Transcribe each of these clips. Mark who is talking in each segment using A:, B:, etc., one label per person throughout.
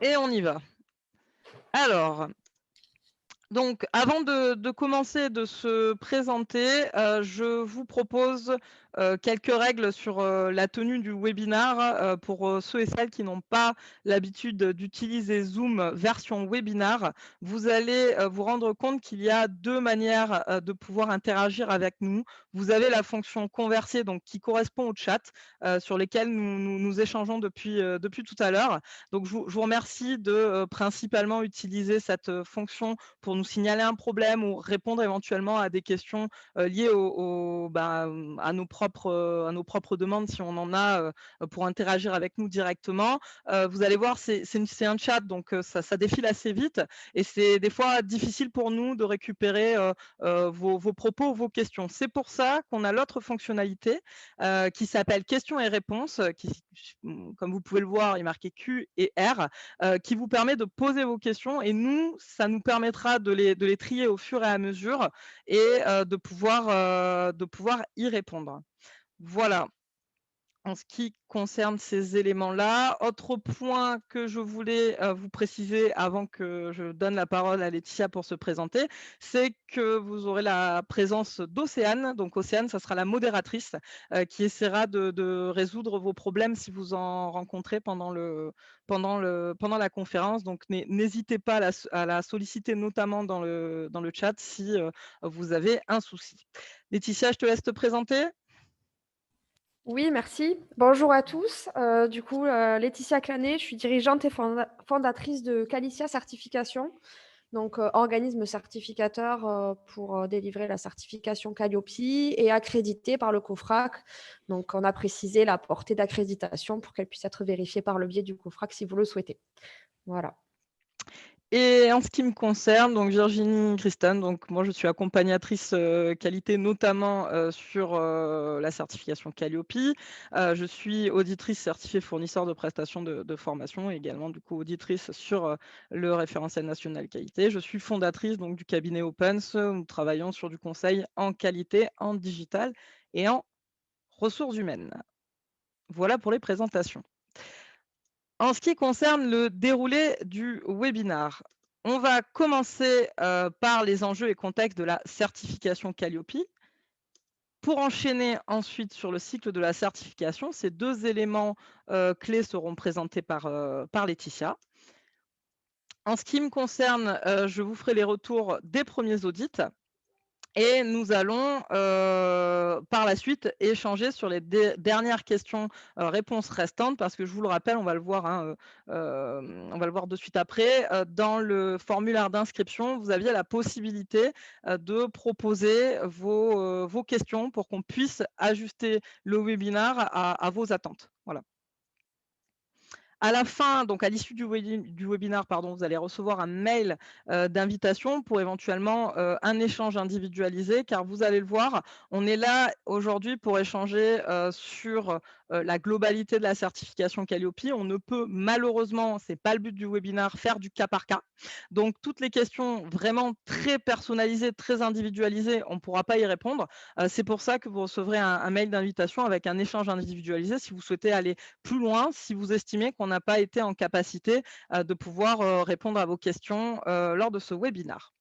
A: Et on y va. Alors, donc, avant de commencer, de se présenter, je vous propose, quelques règles sur, la tenue du webinar, pour, ceux et celles qui n'ont pas l'habitude d'utiliser Zoom version webinar. Vous allez, vous rendre compte qu'il y a 2 manières, de pouvoir interagir avec nous. Vous avez la fonction converser, donc qui correspond au chat, sur lesquels nous échangeons depuis tout à l'heure. Donc je vous remercie de, principalement utiliser cette, fonction pour nous signaler un problème ou répondre éventuellement à des questions liées à nos propres demandes si on en a pour interagir avec nous directement. Vous allez voir, c'est un chat, donc ça défile assez vite et c'est des fois difficile pour nous de récupérer vos propos ou vos questions. C'est pour ça qu'on a l'autre fonctionnalité qui s'appelle questions et réponses, comme vous pouvez le voir, il est marqué Q et R, qui vous permet de poser vos questions et nous, ça nous permettra de les trier au fur et à mesure et de pouvoir y répondre. Voilà. En ce qui concerne ces éléments-là, autre point que je voulais vous préciser avant que je donne la parole à Laetitia pour se présenter, c'est que vous aurez la présence d'Océane. Donc Océane, ça sera la modératrice qui essaiera de résoudre vos problèmes si vous en rencontrez pendant la conférence. Donc n'hésitez pas à la solliciter notamment dans le chat si vous avez un souci. Laetitia, je te laisse te présenter.
B: Oui, merci. Bonjour à tous. Laetitia Clanet, je suis dirigeante et fondatrice de Qualicia Certification, donc organisme certificateur pour délivrer la certification Calliope et accrédité par le COFRAC. Donc, on a précisé la portée d'accréditation pour qu'elle puisse être vérifiée par le biais du COFRAC si vous le souhaitez. Voilà.
A: Et en ce qui me concerne, donc Virginie Christen, donc moi je suis accompagnatrice qualité notamment sur la certification Calliope. Je suis auditrice certifiée fournisseur de prestations de formation et également du coup auditrice sur le référentiel national qualité. Je suis fondatrice donc du cabinet Opens où nous travaillons sur du conseil en qualité, en digital et en ressources humaines. Voilà pour les présentations. En ce qui concerne le déroulé du webinar, on va commencer par les enjeux et contextes de la certification Calliope. Pour enchaîner ensuite sur le cycle de la certification, ces 2 éléments clés seront présentés par Laetitia. En ce qui me concerne, je vous ferai les retours des premiers audits. Et nous allons par la suite échanger sur les dernières questions réponses restantes parce que je vous le rappelle, on va le voir, hein, on va le voir de suite après. Dans le formulaire d'inscription, vous aviez la possibilité de proposer vos questions pour qu'on puisse ajuster le webinar à vos attentes. Voilà. À la fin, donc à l'issue du webinaire, pardon, vous allez recevoir un mail d'invitation pour éventuellement un échange individualisé, car vous allez le voir, on est là aujourd'hui pour échanger sur la globalité de la certification Calliope. On ne peut malheureusement, c'est pas le but du webinaire, faire du cas par cas. Donc toutes les questions vraiment très personnalisées, très individualisées, on ne pourra pas y répondre. C'est pour ça que vous recevrez un mail d'invitation avec un échange individualisé si vous souhaitez aller plus loin, si vous estimez qu'on n'a pas été en capacité de pouvoir répondre à vos questions lors de ce webinaire.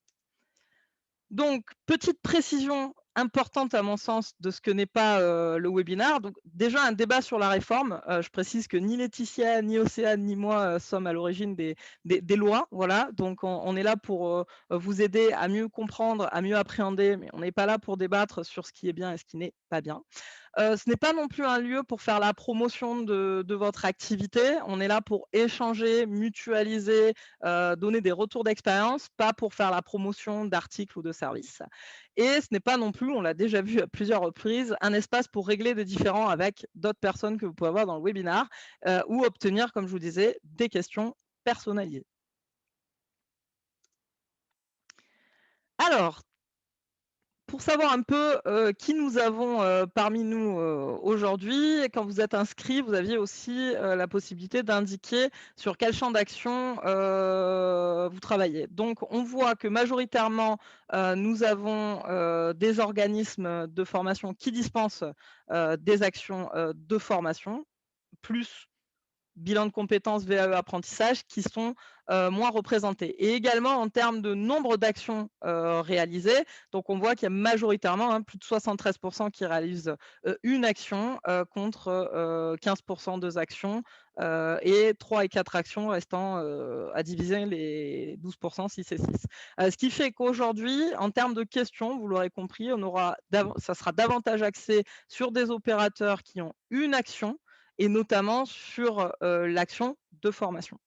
A: Donc, petite précision importante à mon sens de ce que n'est pas le webinaire. Donc, déjà, un débat sur la réforme. Je précise que ni Laetitia, ni Océane, ni moi sommes à l'origine des lois. Voilà. Donc, on est là pour vous aider à mieux comprendre, à mieux appréhender, mais on n'est pas là pour débattre sur ce qui est bien et ce qui n'est pas bien. Ce n'est pas non plus un lieu pour faire la promotion de votre activité. On est là pour échanger, mutualiser, donner des retours d'expérience, pas pour faire la promotion d'articles ou de services. Et ce n'est pas non plus, on l'a déjà vu à plusieurs reprises, un espace pour régler des différends avec d'autres personnes que vous pouvez avoir dans le webinaire ou obtenir, comme je vous disais, des questions personnalisées. Alors, pour savoir un peu qui nous avons parmi nous aujourd'hui, quand vous êtes inscrit, vous aviez aussi la possibilité d'indiquer sur quel champ d'action vous travaillez. Donc, on voit que majoritairement, nous avons des organismes de formation qui dispensent des actions de formation, plus bilan de compétences VAE apprentissage qui sont moins représentés. Et également en termes de nombre d'actions réalisées, donc on voit qu'il y a majoritairement plus de 73% qui réalisent une action contre 15% deux actions et 3 et 4 actions restant à diviser les 12%, 6 et 6. Ce qui fait qu'aujourd'hui, en termes de questions, vous l'aurez compris, ça sera davantage axé sur des opérateurs qui ont une action et notamment sur l'action de formation.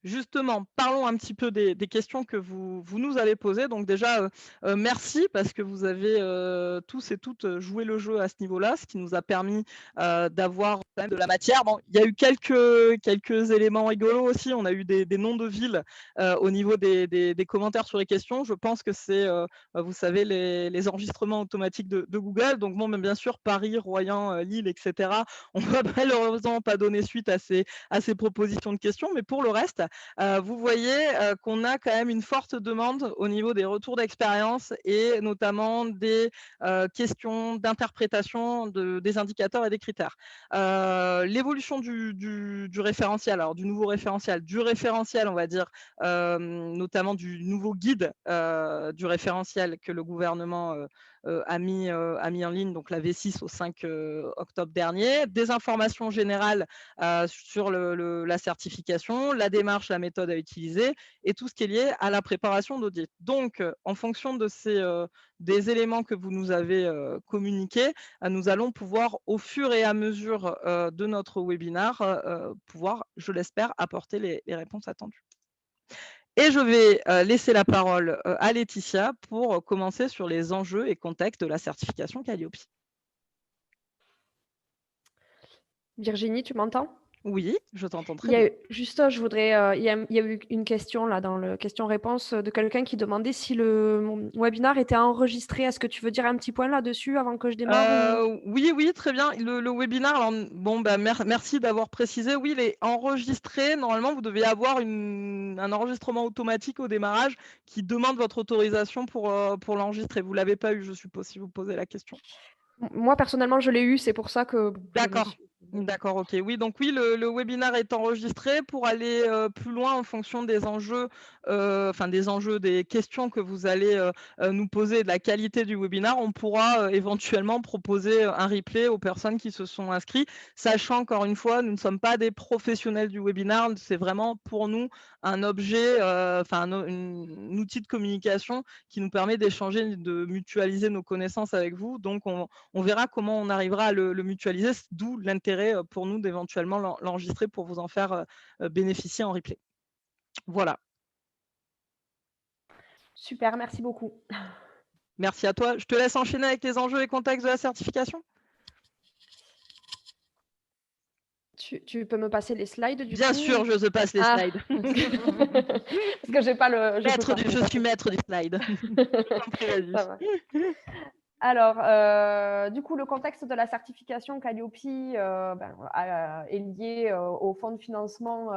A: Justement, parlons un petit peu des questions que vous nous avez posées. Donc déjà, merci parce que vous avez tous et toutes joué le jeu à ce niveau-là, ce qui nous a permis d'avoir quand même de la matière. Bon, il y a eu quelques éléments rigolos aussi. On a eu des noms de villes au niveau des commentaires sur les questions. Je pense que c'est, vous savez, les enregistrements automatiques de Google. Donc bon, mais bien sûr, Paris, Royan, Lille, etc. On ne va malheureusement pas donner suite à ces propositions de questions. Mais pour le reste, vous voyez qu'on a quand même une forte demande au niveau des retours d'expérience et notamment des questions d'interprétation des indicateurs et des critères. L'évolution du référentiel, alors du nouveau référentiel, on va dire, notamment du nouveau guide du référentiel que le gouvernement a mis en ligne, donc la V6 au 5 octobre dernier, des informations générales sur la certification, la démarche, la méthode à utiliser et tout ce qui est lié à la préparation d'audit. Donc, en fonction de des éléments que vous nous avez communiqués, nous allons pouvoir, au fur et à mesure de notre webinaire, pouvoir, je l'espère, apporter les réponses attendues. Et je vais laisser la parole à Laetitia pour commencer sur les enjeux et contextes de la certification Calliope.
B: Virginie, tu m'entends?
A: Oui, je t'entends très
B: Il y
A: bien.
B: a juste, je voudrais, il y a eu une question là dans le question-réponse de quelqu'un qui demandait si le webinaire était enregistré. Est-ce que tu veux dire un petit point là-dessus avant que je démarre
A: Oui, très bien. Le webinaire, alors, bon, merci d'avoir précisé. Oui, il est enregistré. Normalement, vous devez avoir un enregistrement automatique au démarrage qui demande votre autorisation pour l'enregistrer. Vous ne l'avez pas eu, je suppose, si vous posez la question.
B: Moi, personnellement, je l'ai eu. C'est pour ça que je me
A: D'accord.
B: suis...
A: D'accord, ok. Oui, donc oui, le webinaire est enregistré pour aller plus loin en fonction des enjeux, des questions que vous allez nous poser, de la qualité du webinaire. On pourra éventuellement proposer un replay aux personnes qui se sont inscrites, sachant encore une fois, nous ne sommes pas des professionnels du webinaire. C'est vraiment pour nous un objet, un outil de communication qui nous permet d'échanger, de mutualiser nos connaissances avec vous. Donc, on verra comment on arrivera à le mutualiser, d'où l'intérêt pour nous d'éventuellement l'enregistrer pour vous en faire bénéficier en replay. Voilà.
B: Super, merci beaucoup.
A: Merci à toi. Je te laisse enchaîner avec les enjeux et contextes de la certification.
B: Tu peux me passer les slides du
A: Bien
B: coup?
A: sûr, je te passe les slides.
B: Parce que j'ai pas le...
A: Je suis maître du slide.
B: Ça va. Alors, du coup, le contexte de la certification Calliope est lié au fonds de financement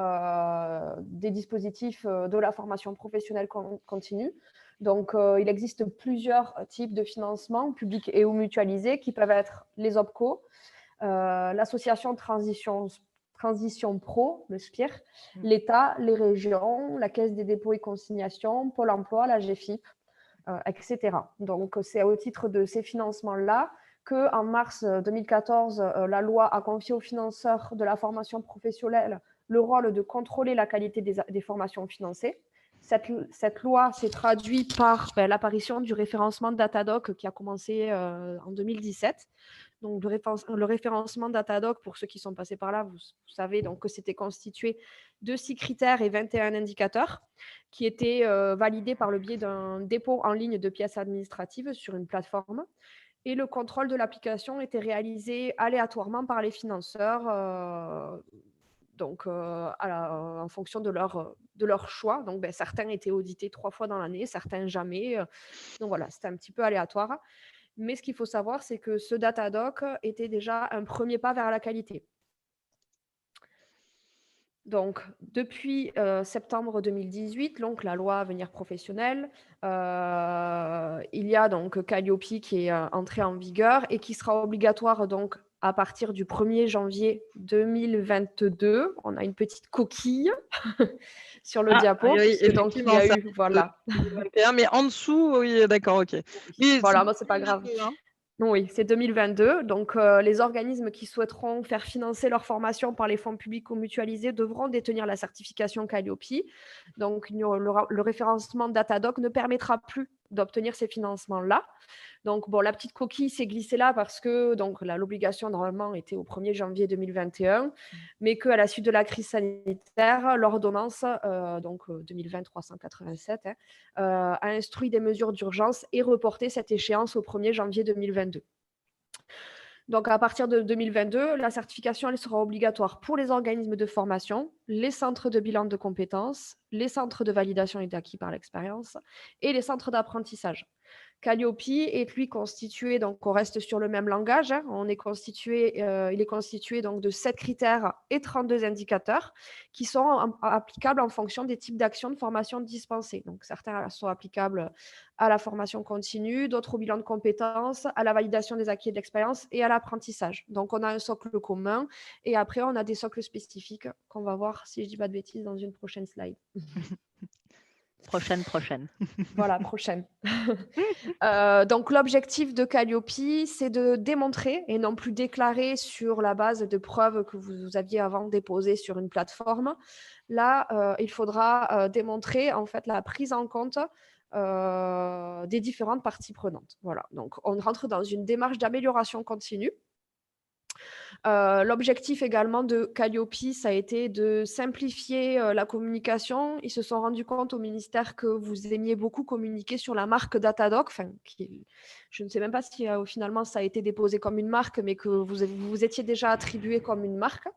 B: des dispositifs de la formation professionnelle continue. Donc, il existe plusieurs types de financement, publics et ou mutualisés, qui peuvent être les OPCO, l'association Transition Pro, le SPIR, l'État, les régions, la Caisse des dépôts et consignations, Pôle emploi, la GFIP, etc. Donc, c'est au titre de ces financements-là qu'en mars 2014, la loi a confié aux financeurs de la formation professionnelle le rôle de contrôler la qualité des formations financées. Cette loi s'est traduite par l'apparition du référencement Datadoc qui a commencé en 2017. Donc, le référencement Datadoc, pour ceux qui sont passés par là, vous savez donc que c'était constitué de 6 critères et 21 indicateurs qui étaient validés par le biais d'un dépôt en ligne de pièces administratives sur une plateforme. Et le contrôle de l'application était réalisé aléatoirement par les financeurs, en fonction de leur choix. Donc, certains étaient audités 3 fois dans l'année, certains jamais. Donc voilà, c'était un petit peu aléatoire. Mais ce qu'il faut savoir, c'est que ce Datadoc était déjà un premier pas vers la qualité. Donc, depuis septembre 2018, donc la loi Avenir professionnel, il y a donc Calliope qui est entrée en vigueur et qui sera obligatoire donc à partir du 1er janvier 2022. On a une petite coquille sur le
A: Ah,
B: diapo,
A: oui,
B: puisque donc il y
A: effectivement,
B: a
A: ça
B: eu,
A: date de
B: voilà.
A: 2021, mais en dessous, oui, d'accord, OK. Oui, c'est
B: Voilà, moi, c'est pas grave.
A: 2022, hein.
B: Oui, c'est 2022. Donc, les organismes qui souhaiteront faire financer leur formation par les fonds publics ou mutualisés devront détenir la certification Calliope. Donc, le référencement Datadoc ne permettra plus d'obtenir ces financements-là. Donc, bon, la petite coquille s'est glissée là parce que donc l'obligation, normalement, était au 1er janvier 2021, mais qu'à la suite de la crise sanitaire, l'ordonnance, donc 2020-387, a instruit des mesures d'urgence et reporté cette échéance au 1er janvier 2022. Donc, à partir de 2022, la certification, elle sera obligatoire pour les organismes de formation, les centres de bilan de compétences, les centres de validation et d'acquis par l'expérience et les centres d'apprentissage. Calliope est lui constitué, donc on reste sur le même langage, hein, il est constitué donc de 7 critères et 32 indicateurs qui sont applicables en fonction des types d'actions de formation dispensées. Donc certains sont applicables à la formation continue, d'autres au bilan de compétences, à la validation des acquis et de l'expérience et à l'apprentissage. Donc on a un socle commun et après on a des socles spécifiques qu'on va voir, si je ne dis pas de bêtises, dans une prochaine slide.
C: Prochaine.
B: Voilà, prochaine. Donc l'objectif de Calliope, c'est de démontrer et non plus déclarer sur la base de preuves que vous aviez avant déposées sur une plateforme. Là, il faudra démontrer en fait la prise en compte des différentes parties prenantes. Voilà. Donc on rentre dans une démarche d'amélioration continue. L'objectif également de Calliope, ça a été de simplifier la communication. Ils se sont rendus compte au ministère que vous aimiez beaucoup communiquer sur la marque Datadoc. Je ne sais même pas si finalement ça a été déposé comme une marque, mais que vous étiez déjà attribué comme une marque.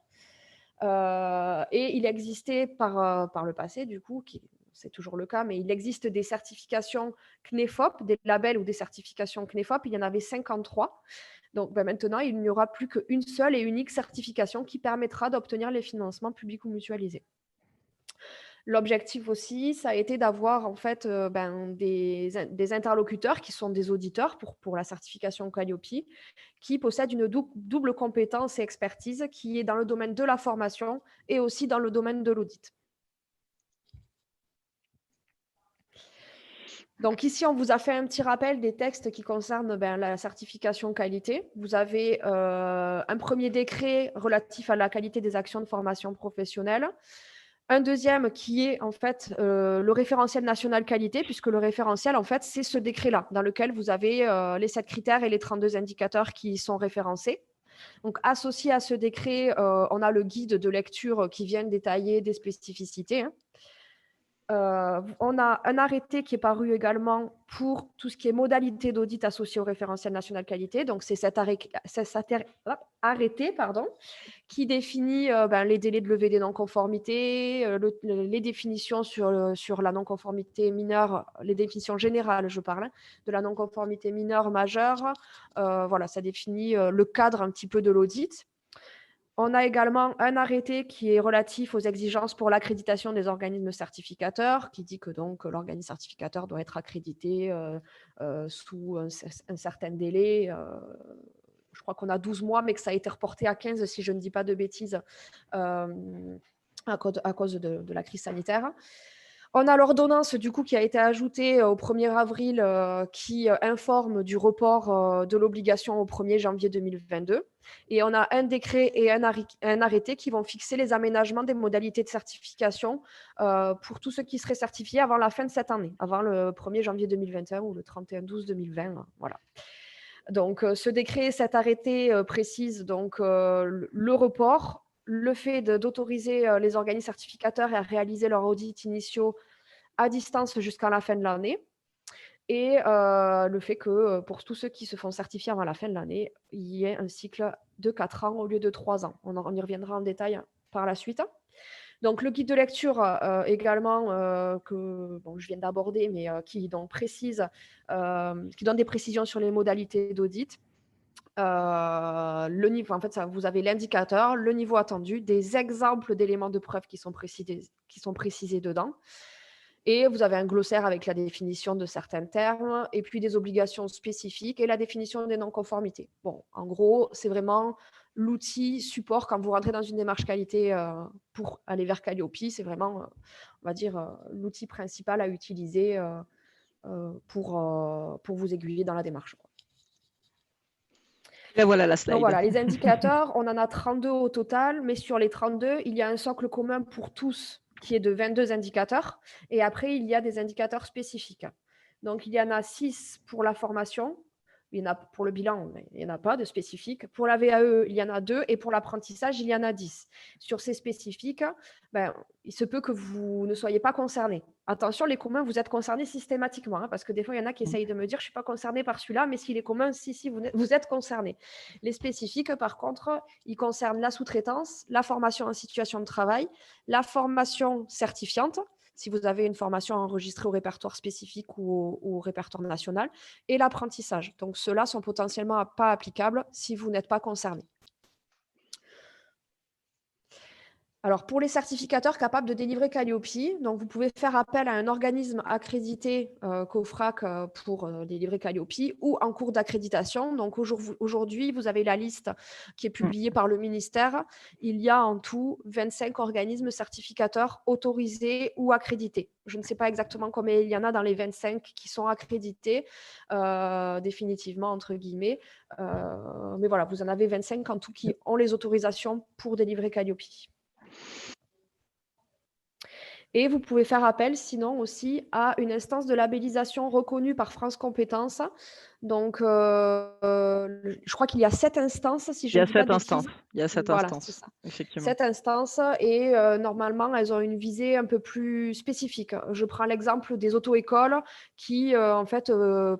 B: Et il existait par le passé, du coup, c'est toujours le cas, mais il existe des certifications CNEFOP, des labels ou des certifications CNEFOP. Il y en avait 53. Donc maintenant, il n'y aura plus qu'une seule et unique certification qui permettra d'obtenir les financements publics ou mutualisés. L'objectif aussi, ça a été d'avoir en fait des interlocuteurs qui sont des auditeurs pour la certification Calliope, qui possèdent une double compétence et expertise qui est dans le domaine de la formation et aussi dans le domaine de l'audit. Donc ici, on vous a fait un petit rappel des textes qui concernent la certification qualité. Vous avez un premier décret relatif à la qualité des actions de formation professionnelle. Un deuxième qui est en fait le référentiel national qualité, puisque le référentiel, en fait, c'est ce décret-là, dans lequel vous avez les 7 critères et les 32 indicateurs qui sont référencés. Donc, associé à ce décret, on a le guide de lecture qui vient détailler des spécificités, hein. On a un arrêté qui est paru également pour tout ce qui est modalité d'audit associé au référentiel national qualité. Donc, c'est cet arrêté qui définit les délais de levée des non-conformités, les définitions sur la non-conformité mineure, les définitions générales, je parle, de la non-conformité mineure majeure. Voilà, ça définit le cadre un petit peu de l'audit. On a également un arrêté qui est relatif aux exigences pour l'accréditation des organismes certificateurs, qui dit que donc l'organisme certificateur doit être accrédité sous un certain délai. Je crois qu'on a 12 mois, mais que ça a été reporté à 15, si je ne dis pas de bêtises, à cause de la crise sanitaire. On a l'ordonnance du coup qui a été ajoutée au 1er avril qui informe du report de l'obligation au 1er janvier 2022. Et on a un décret et un arrêté qui vont fixer les aménagements des modalités de certification pour tous ceux qui seraient certifiés avant la fin de cette année, avant le 1er janvier 2021 ou le 31/12/2020. Voilà. Donc, ce décret, cet arrêté précise donc le report, le fait d'autoriser les organismes certificateurs à réaliser leurs audits initiaux à distance jusqu'à la fin de l'année et le fait que pour tous ceux qui se font certifier avant la fin de l'année, il y ait un cycle de 4 ans au lieu de 3 ans. On y reviendra en détail par la suite. Donc, le guide de lecture également, que je viens d'aborder, mais qui donc précise, qui donne des précisions sur les modalités d'audit. Le niveau, en fait, vous avez l'indicateur, le niveau attendu, des exemples d'éléments de preuve qui sont précisés dedans. Et vous avez un glossaire avec la définition de certains termes, et puis des obligations spécifiques et la définition des non-conformités. Bon, en gros, c'est vraiment l'outil support quand vous rentrez dans une démarche qualité pour aller vers Calliope. C'est vraiment, on va dire, l'outil principal à utiliser pour vous aiguiller dans la démarche.
A: Et voilà la
B: Donc
A: slide.
B: voilà, les indicateurs, on en a 32 au total, mais sur les 32, il y a un socle commun pour tous qui est de 22 indicateurs. Et après, il y a des indicateurs spécifiques. Donc, il y en a 6 pour la formation. Il y en a pour le bilan, mais il n'y en a pas de spécifiques. Pour la VAE, il y en a 2. Et pour l'apprentissage, il y en a 10. Sur ces spécifiques, il se peut que vous ne soyez pas concernés. Attention, les communs, vous êtes concernés systématiquement. Parce que des fois, il y en a qui essayent de me dire, je ne suis pas concerné par celui-là, mais s'il est commun, si, vous êtes concernés. Les spécifiques, par contre, ils concernent la sous-traitance, la formation en situation de travail, la formation certifiante, si vous avez une formation enregistrée au répertoire spécifique ou au répertoire national, et l'apprentissage. Donc, ceux-là sont potentiellement pas applicables si vous n'êtes pas concerné. Alors, pour les certificateurs capables de délivrer Calliope, donc vous pouvez faire appel à un organisme accrédité COFRAC pour délivrer Calliope ou en cours d'accréditation. Donc, aujourd'hui, vous avez la liste qui est publiée par le ministère. Il y a en tout 25 organismes certificateurs autorisés ou accrédités. Je ne sais pas exactement combien il y en a dans les 25 qui sont accrédités, définitivement, entre guillemets. Mais voilà, vous en avez 25 en tout qui ont les autorisations pour délivrer Calliope. Et vous pouvez faire appel, sinon aussi, à une instance de labellisation reconnue par France Compétences. Donc, je crois qu'il y a 7 instances, si je ne dis pas de bêtises.
A: Il y a 7
B: Voilà,
A: instances,
B: c'est ça.
A: effectivement.
B: 7 instances et normalement, elles ont une visée un peu plus spécifique. Je prends l'exemple des auto-écoles qui, en fait,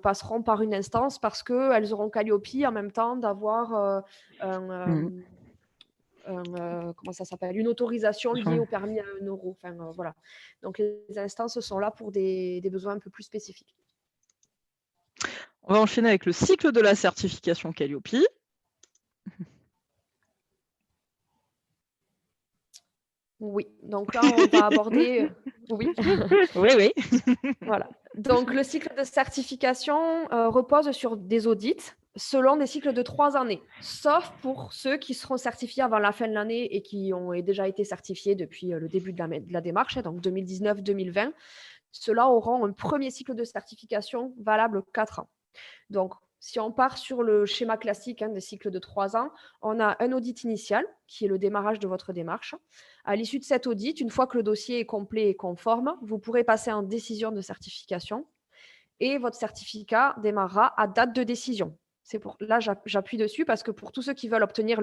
B: passeront par une instance parce qu'elles auront Calliope en même temps d'avoir comment ça s'appelle, une autorisation liée au permis à 1 euro. Enfin, voilà. Donc, les instances sont là pour des besoins un peu plus spécifiques.
A: On va enchaîner avec le cycle de la certification Calliope.
B: Oui, donc là, on va aborder... Oui.
A: Oui.
B: Voilà. Donc, le cycle de certification repose sur des audits selon des cycles de 3 années, sauf pour ceux qui seront certifiés avant la fin de l'année et qui ont déjà été certifiés depuis le début de la démarche, donc 2019-2020. Ceux-là auront un premier cycle de certification valable 4 ans. Donc, si on part sur le schéma classique des cycles de 3 ans, on a un audit initial, qui est le démarrage de votre démarche. À l'issue de cet audit, une fois que le dossier est complet et conforme, vous pourrez passer en décision de certification et votre certificat démarrera à date de décision. Là, j'appuie dessus parce que pour tous ceux qui veulent obtenir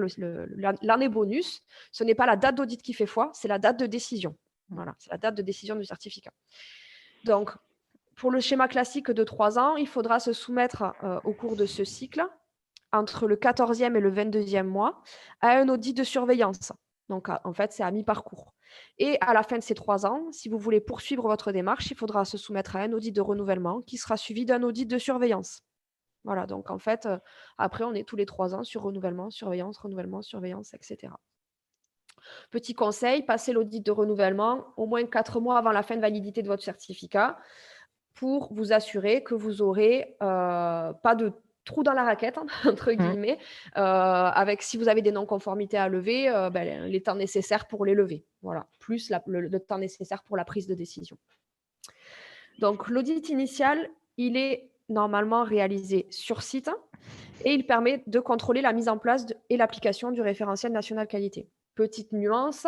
B: l'année bonus, ce n'est pas la date d'audit qui fait foi, c'est la date de décision. Voilà, c'est la date de décision du certificat. Donc, pour le schéma classique de 3 ans, il faudra se soumettre au cours de ce cycle, entre le 14e et le 22e mois, à un audit de surveillance. Donc, en fait, c'est à mi-parcours. Et à la fin de ces 3 ans, si vous voulez poursuivre votre démarche, il faudra se soumettre à un audit de renouvellement qui sera suivi d'un audit de surveillance. Voilà, donc en fait, après, on est tous les 3 ans sur renouvellement, surveillance, etc. Petit conseil, passez l'audit de renouvellement au moins 4 mois avant la fin de validité de votre certificat pour vous assurer que vous n'aurez pas de trou dans la raquette, entre guillemets, avec si vous avez des non-conformités à lever, les temps nécessaires pour les lever. Voilà, plus le temps nécessaire pour la prise de décision. Donc, l'audit initial, il est normalement réalisé sur site et il permet de contrôler la mise en place et l'application du référentiel national qualité. Petite nuance,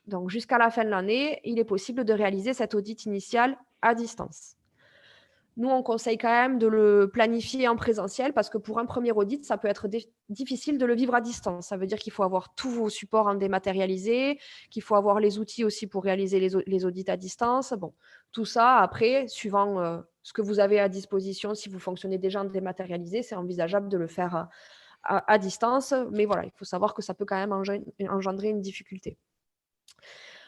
B: donc jusqu'à la fin de l'année, il est possible de réaliser cet audit initial à distance. Nous, on conseille quand même de le planifier en présentiel parce que pour un premier audit, ça peut être difficile de le vivre à distance. Ça veut dire qu'il faut avoir tous vos supports en dématérialisé, qu'il faut avoir les outils aussi pour réaliser les audits à distance. Bon, tout ça, après, suivant ce que vous avez à disposition, si vous fonctionnez déjà en dématérialisé, c'est envisageable de le faire à distance. Mais voilà, il faut savoir que ça peut quand même engendrer une difficulté.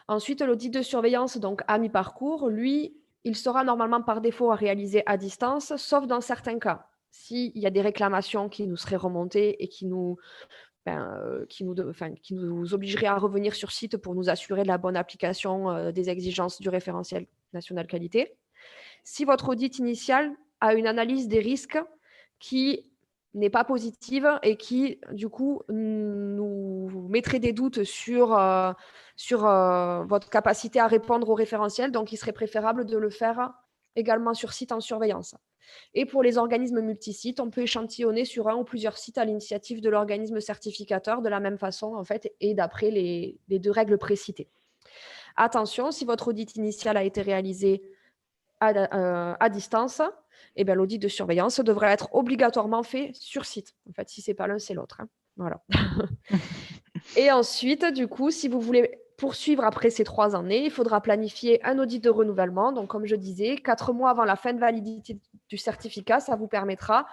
B: Ensuite, l'audit de surveillance, donc à mi-parcours, lui, il sera normalement par défaut à réaliser à distance, sauf dans certains cas. S'il y a des réclamations qui nous seraient remontées et qui nous qui nous obligerait à revenir sur site pour nous assurer de la bonne application des exigences du référentiel national qualité. Si votre audit initial a une analyse des risques qui n'est pas positive et qui, du coup, nous mettrait des doutes sur votre capacité à répondre au référentiel, donc il serait préférable de le faire également sur site en surveillance. Et pour les organismes multisites, on peut échantillonner sur un ou plusieurs sites à l'initiative de l'organisme certificateur de la même façon, en fait, et d'après les 2 règles précitées. Attention, si votre audit initial a été réalisé à distance, eh bien, l'audit de surveillance devrait être obligatoirement fait sur site. En fait, si ce n'est pas l'un, c'est l'autre. Hein. Voilà. Et ensuite, du coup, si vous voulez poursuivre après ces 3 années, il faudra planifier un audit de renouvellement. Donc, comme je disais, 4 mois avant la fin de validité du certificat, ça vous permettra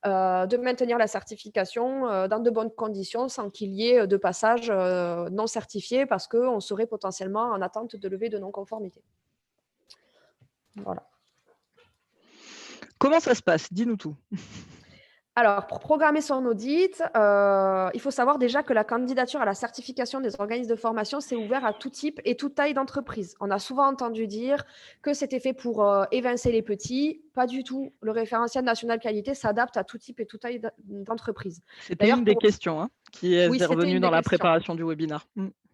B: de maintenir la certification dans de bonnes conditions sans qu'il y ait de passage non certifié parce qu'on serait potentiellement en attente de levée de non-conformité. Voilà.
A: Comment ça se passe? Dis-nous tout.
B: Alors, pour programmer son audit, il faut savoir déjà que la candidature à la certification des organismes de formation, c'est ouvert à tout type et toute taille d'entreprise. On a souvent entendu dire que c'était fait pour évincer les petits. Pas du tout. Le référentiel national qualité s'adapte à tout type et toute taille d'entreprise.
A: C'était
B: D'ailleurs,
A: une des questions qui est
B: oui, c'était
A: revenue
B: une
A: dans
B: des
A: la
B: questions.
A: préparation du webinaire.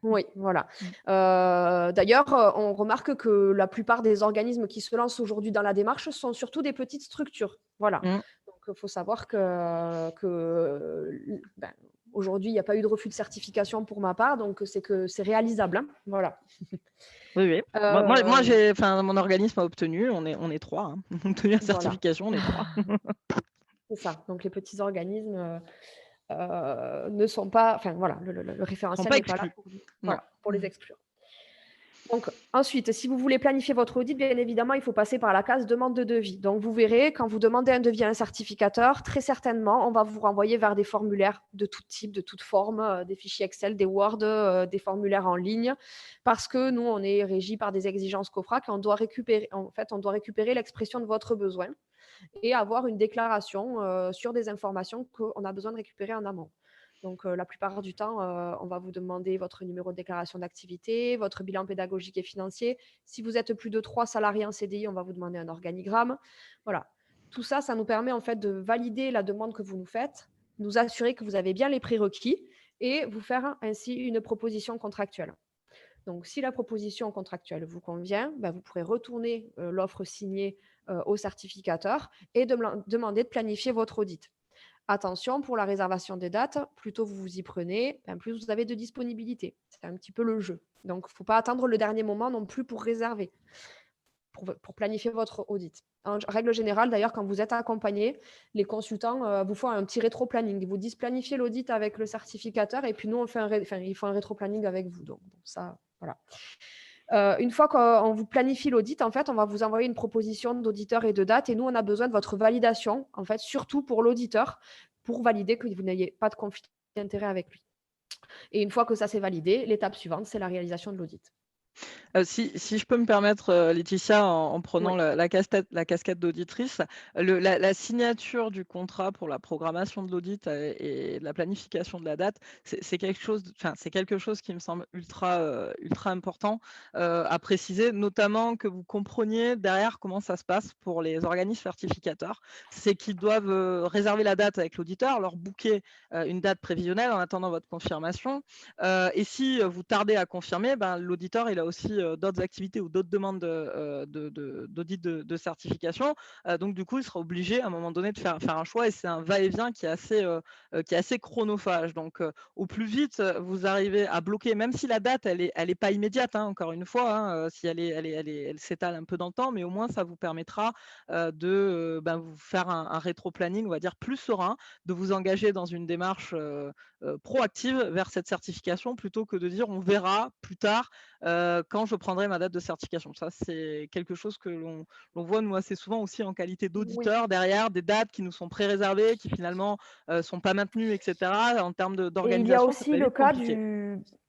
B: Oui, voilà. D'ailleurs, on remarque que la plupart des organismes qui se lancent aujourd'hui dans la démarche sont surtout des petites structures. Voilà. Donc, il faut savoir aujourd'hui, il n'y a pas eu de refus de certification pour ma part, donc c'est que c'est réalisable. Hein. Voilà.
A: Oui, oui. Moi, mon organisme a obtenu, on est 3, obtenu la certification, on est 3.
B: C'est ça. Donc, les petits organismes ne sont pas, voilà, le référentiel n'est pas là pour les exclure. Donc, ensuite, si vous voulez planifier votre audit, bien évidemment, il faut passer par la case demande de devis. Donc, vous verrez, quand vous demandez un devis à un certificateur, très certainement, on va vous renvoyer vers des formulaires de tout type, de toute forme, des fichiers Excel, des Word, des formulaires en ligne, parce que nous, on est régi par des exigences COFRAC et on doit récupérer l'expression de votre besoin et avoir une déclaration sur des informations qu'on a besoin de récupérer en amont. Donc, la plupart du temps, on va vous demander votre numéro de déclaration d'activité, votre bilan pédagogique et financier. Si vous êtes plus de 3 salariés en CDI, on va vous demander un organigramme. Voilà. Tout ça, ça nous permet en fait de valider la demande que vous nous faites, nous assurer que vous avez bien les prérequis et vous faire ainsi une proposition contractuelle. Donc, si la proposition contractuelle vous convient, vous pourrez retourner l'offre signée au certificateur et demander de planifier votre audit. Attention, pour la réservation des dates, plus tôt vous vous y prenez, plus vous avez de disponibilité. C'est un petit peu le jeu. Donc, il ne faut pas attendre le dernier moment non plus pour réserver, pour planifier votre audit. En règle générale, d'ailleurs, quand vous êtes accompagné, les consultants vous font un petit rétro-planning. Ils vous disent planifier l'audit avec le certificateur et puis nous, ils font un rétro-planning avec vous. Donc, ça, voilà. Une fois qu'on vous planifie l'audit, en fait, on va vous envoyer une proposition d'auditeur et de date. Et nous, on a besoin de votre validation, en fait, surtout pour l'auditeur, pour valider que vous n'ayez pas de conflit d'intérêt avec lui. Et une fois que ça s'est validé, l'étape suivante, c'est la réalisation de l'audit.
A: Si je peux me permettre, Laetitia, en prenant la casquette d'auditrice, la signature du contrat pour la programmation de l'audit et la planification de la date, c'est quelque chose qui me semble ultra important à préciser, notamment que vous compreniez derrière comment ça se passe pour les organismes certificateurs. C'est qu'ils doivent réserver la date avec l'auditeur, leur booker une date prévisionnelle en attendant votre confirmation. Et si vous tardez à confirmer, l'auditeur, il a aussi d'autres activités ou d'autres demandes d'audit de certification. Donc, du coup, il sera obligé à un moment donné de faire un choix et c'est un va-et-vient qui est assez chronophage. Donc, au plus vite, vous arrivez à bloquer, même si la date, elle est pas immédiate, encore une fois, si elle s'étale un peu dans le temps, mais au moins, ça vous permettra de vous faire un rétro-planning, on va dire, plus serein, de vous engager dans une démarche proactive vers cette certification plutôt que de dire on verra plus tard quand je prendrai ma date de certification. Ça, c'est quelque chose que l'on voit nous assez souvent aussi en qualité d'auditeur derrière des dates qui nous sont pré-réservées, qui finalement sont pas maintenues, etc. En termes d'organisation.
B: Et il y a aussi le cas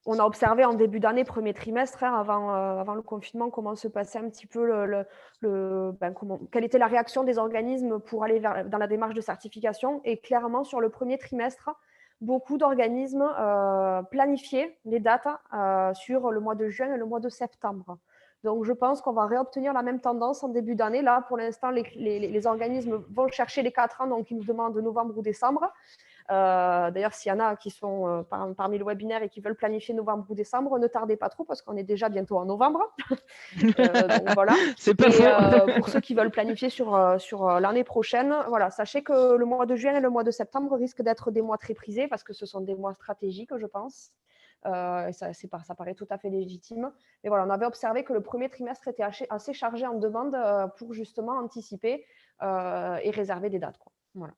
B: on a observé en début d'année, premier trimestre, avant le confinement, comment se passait un petit peu quelle était la réaction des organismes pour aller dans la démarche de certification. Et clairement, sur le premier trimestre, beaucoup d'organismes planifiaient les dates sur le mois de juin et le mois de septembre. Donc, je pense qu'on va réobtenir la même tendance en début d'année. Là, pour l'instant, les organismes vont chercher les 4 ans, donc ils nous demandent novembre ou décembre. D'ailleurs, s'il y en a qui sont parmi le webinaire et qui veulent planifier novembre ou décembre, ne tardez pas trop parce qu'on est déjà bientôt en novembre. Donc voilà.
A: C'est pas
B: Et
A: faux.
B: pour ceux qui veulent planifier sur l'année prochaine, voilà, sachez que le mois de juin et le mois de septembre risquent d'être des mois très prisés parce que ce sont des mois stratégiques, je pense. Et ça paraît tout à fait légitime. Mais voilà, on avait observé que le premier trimestre était assez chargé en demande pour justement anticiper et réserver des dates, quoi. Voilà.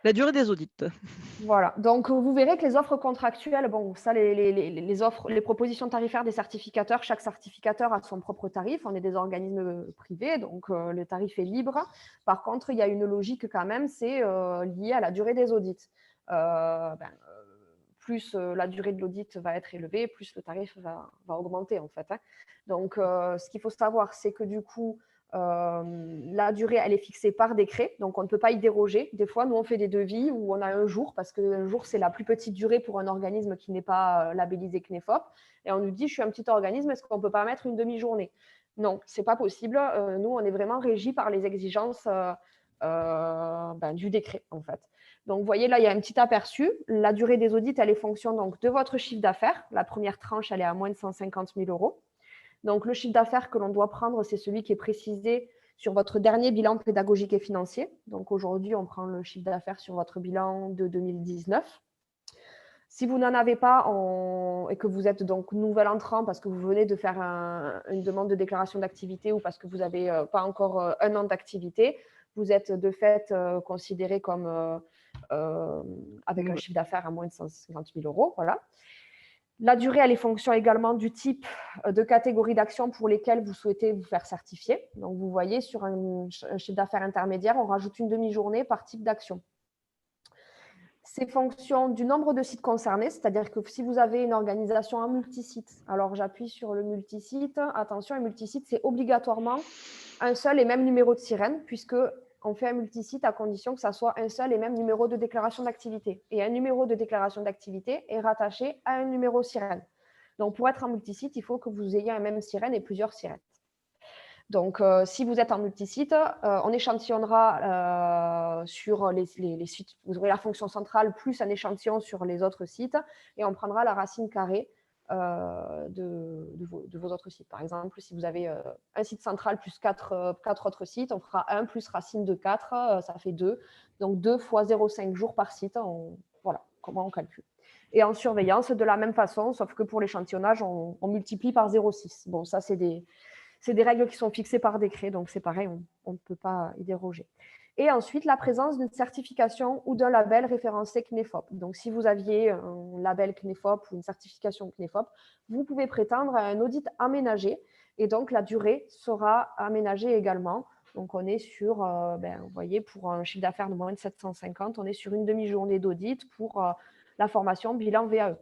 A: La durée des audits.
B: Voilà, donc vous verrez que les offres contractuelles, bon, ça, les offres, les propositions tarifaires des certificateurs, chaque certificateur a son propre tarif. On est des organismes privés, donc le tarif est libre. Par contre, il y a une logique quand même, c'est lié à la durée des audits. Plus la durée de l'audit va être élevée, plus le tarif va augmenter en fait, hein. Donc, ce qu'il faut savoir, c'est que du coup, la durée, elle est fixée par décret, donc on ne peut pas y déroger. Des fois, nous, on fait des devis où on a un jour, parce qu'un jour, c'est la plus petite durée pour un organisme qui n'est pas labellisé CNEFOP. Et on nous dit, je suis un petit organisme, est-ce qu'on ne peut pas mettre une demi-journée? Non, ce n'est pas possible. Nous, on est vraiment régi par les exigences du décret, en fait. Donc, vous voyez, là, il y a un petit aperçu. La durée des audits, elle est fonction donc, de votre chiffre d'affaires. La première tranche, elle est à moins de 150 000 euros. Donc, le chiffre d'affaires que l'on doit prendre, c'est celui qui est précisé sur votre dernier bilan pédagogique et financier. Donc, aujourd'hui, on prend le chiffre d'affaires sur votre bilan de 2019. Si vous n'en avez pas et que vous êtes donc nouvel entrant parce que vous venez de faire une demande de déclaration d'activité ou parce que vous n'avez pas encore un an d'activité, vous êtes de fait considéré comme avec un chiffre d'affaires à moins de 150 000 euros. Voilà. La durée, elle est fonction également du type de catégorie d'actions pour lesquelles vous souhaitez vous faire certifier. Donc, vous voyez, sur un chiffre d'affaires intermédiaire, on rajoute une demi-journée par type d'action. C'est fonction du nombre de sites concernés, c'est-à-dire que si vous avez une organisation en multisite, alors j'appuie sur le multisite, attention, un multisite, c'est obligatoirement un seul et même numéro de sirène, puisque on fait un multisite à condition que ça soit un seul et même numéro de déclaration d'activité. Et un numéro de déclaration d'activité est rattaché à un numéro sirène. Donc, pour être en multisite, il faut que vous ayez un même sirène et plusieurs sirènes. Donc, si vous êtes en multisite, on échantillonnera sur les sites. Vous aurez la fonction centrale plus un échantillon sur les autres sites et on prendra la racine carrée de vos autres sites. Par exemple, si vous avez un site central plus 4 autres sites, on fera 1 plus racine de 4, ça fait 2. Donc, 2 fois 0,5 jours par site. Voilà comment on calcule. Et en surveillance, de la même façon, sauf que pour l'échantillonnage, on multiplie par 0,6. Bon, ça, c'est des règles qui sont fixées par décret, donc c'est pareil, on ne peut pas y déroger. Et ensuite, la présence d'une certification ou d'un label référencé CNEFOP. Donc, si vous aviez un label CNEFOP ou une certification CNEFOP, vous pouvez prétendre à un audit aménagé et donc la durée sera aménagée également. Donc, on est sur, vous voyez, pour un chiffre d'affaires de moins de 750, on est sur une demi-journée d'audit pour la formation bilan VAE.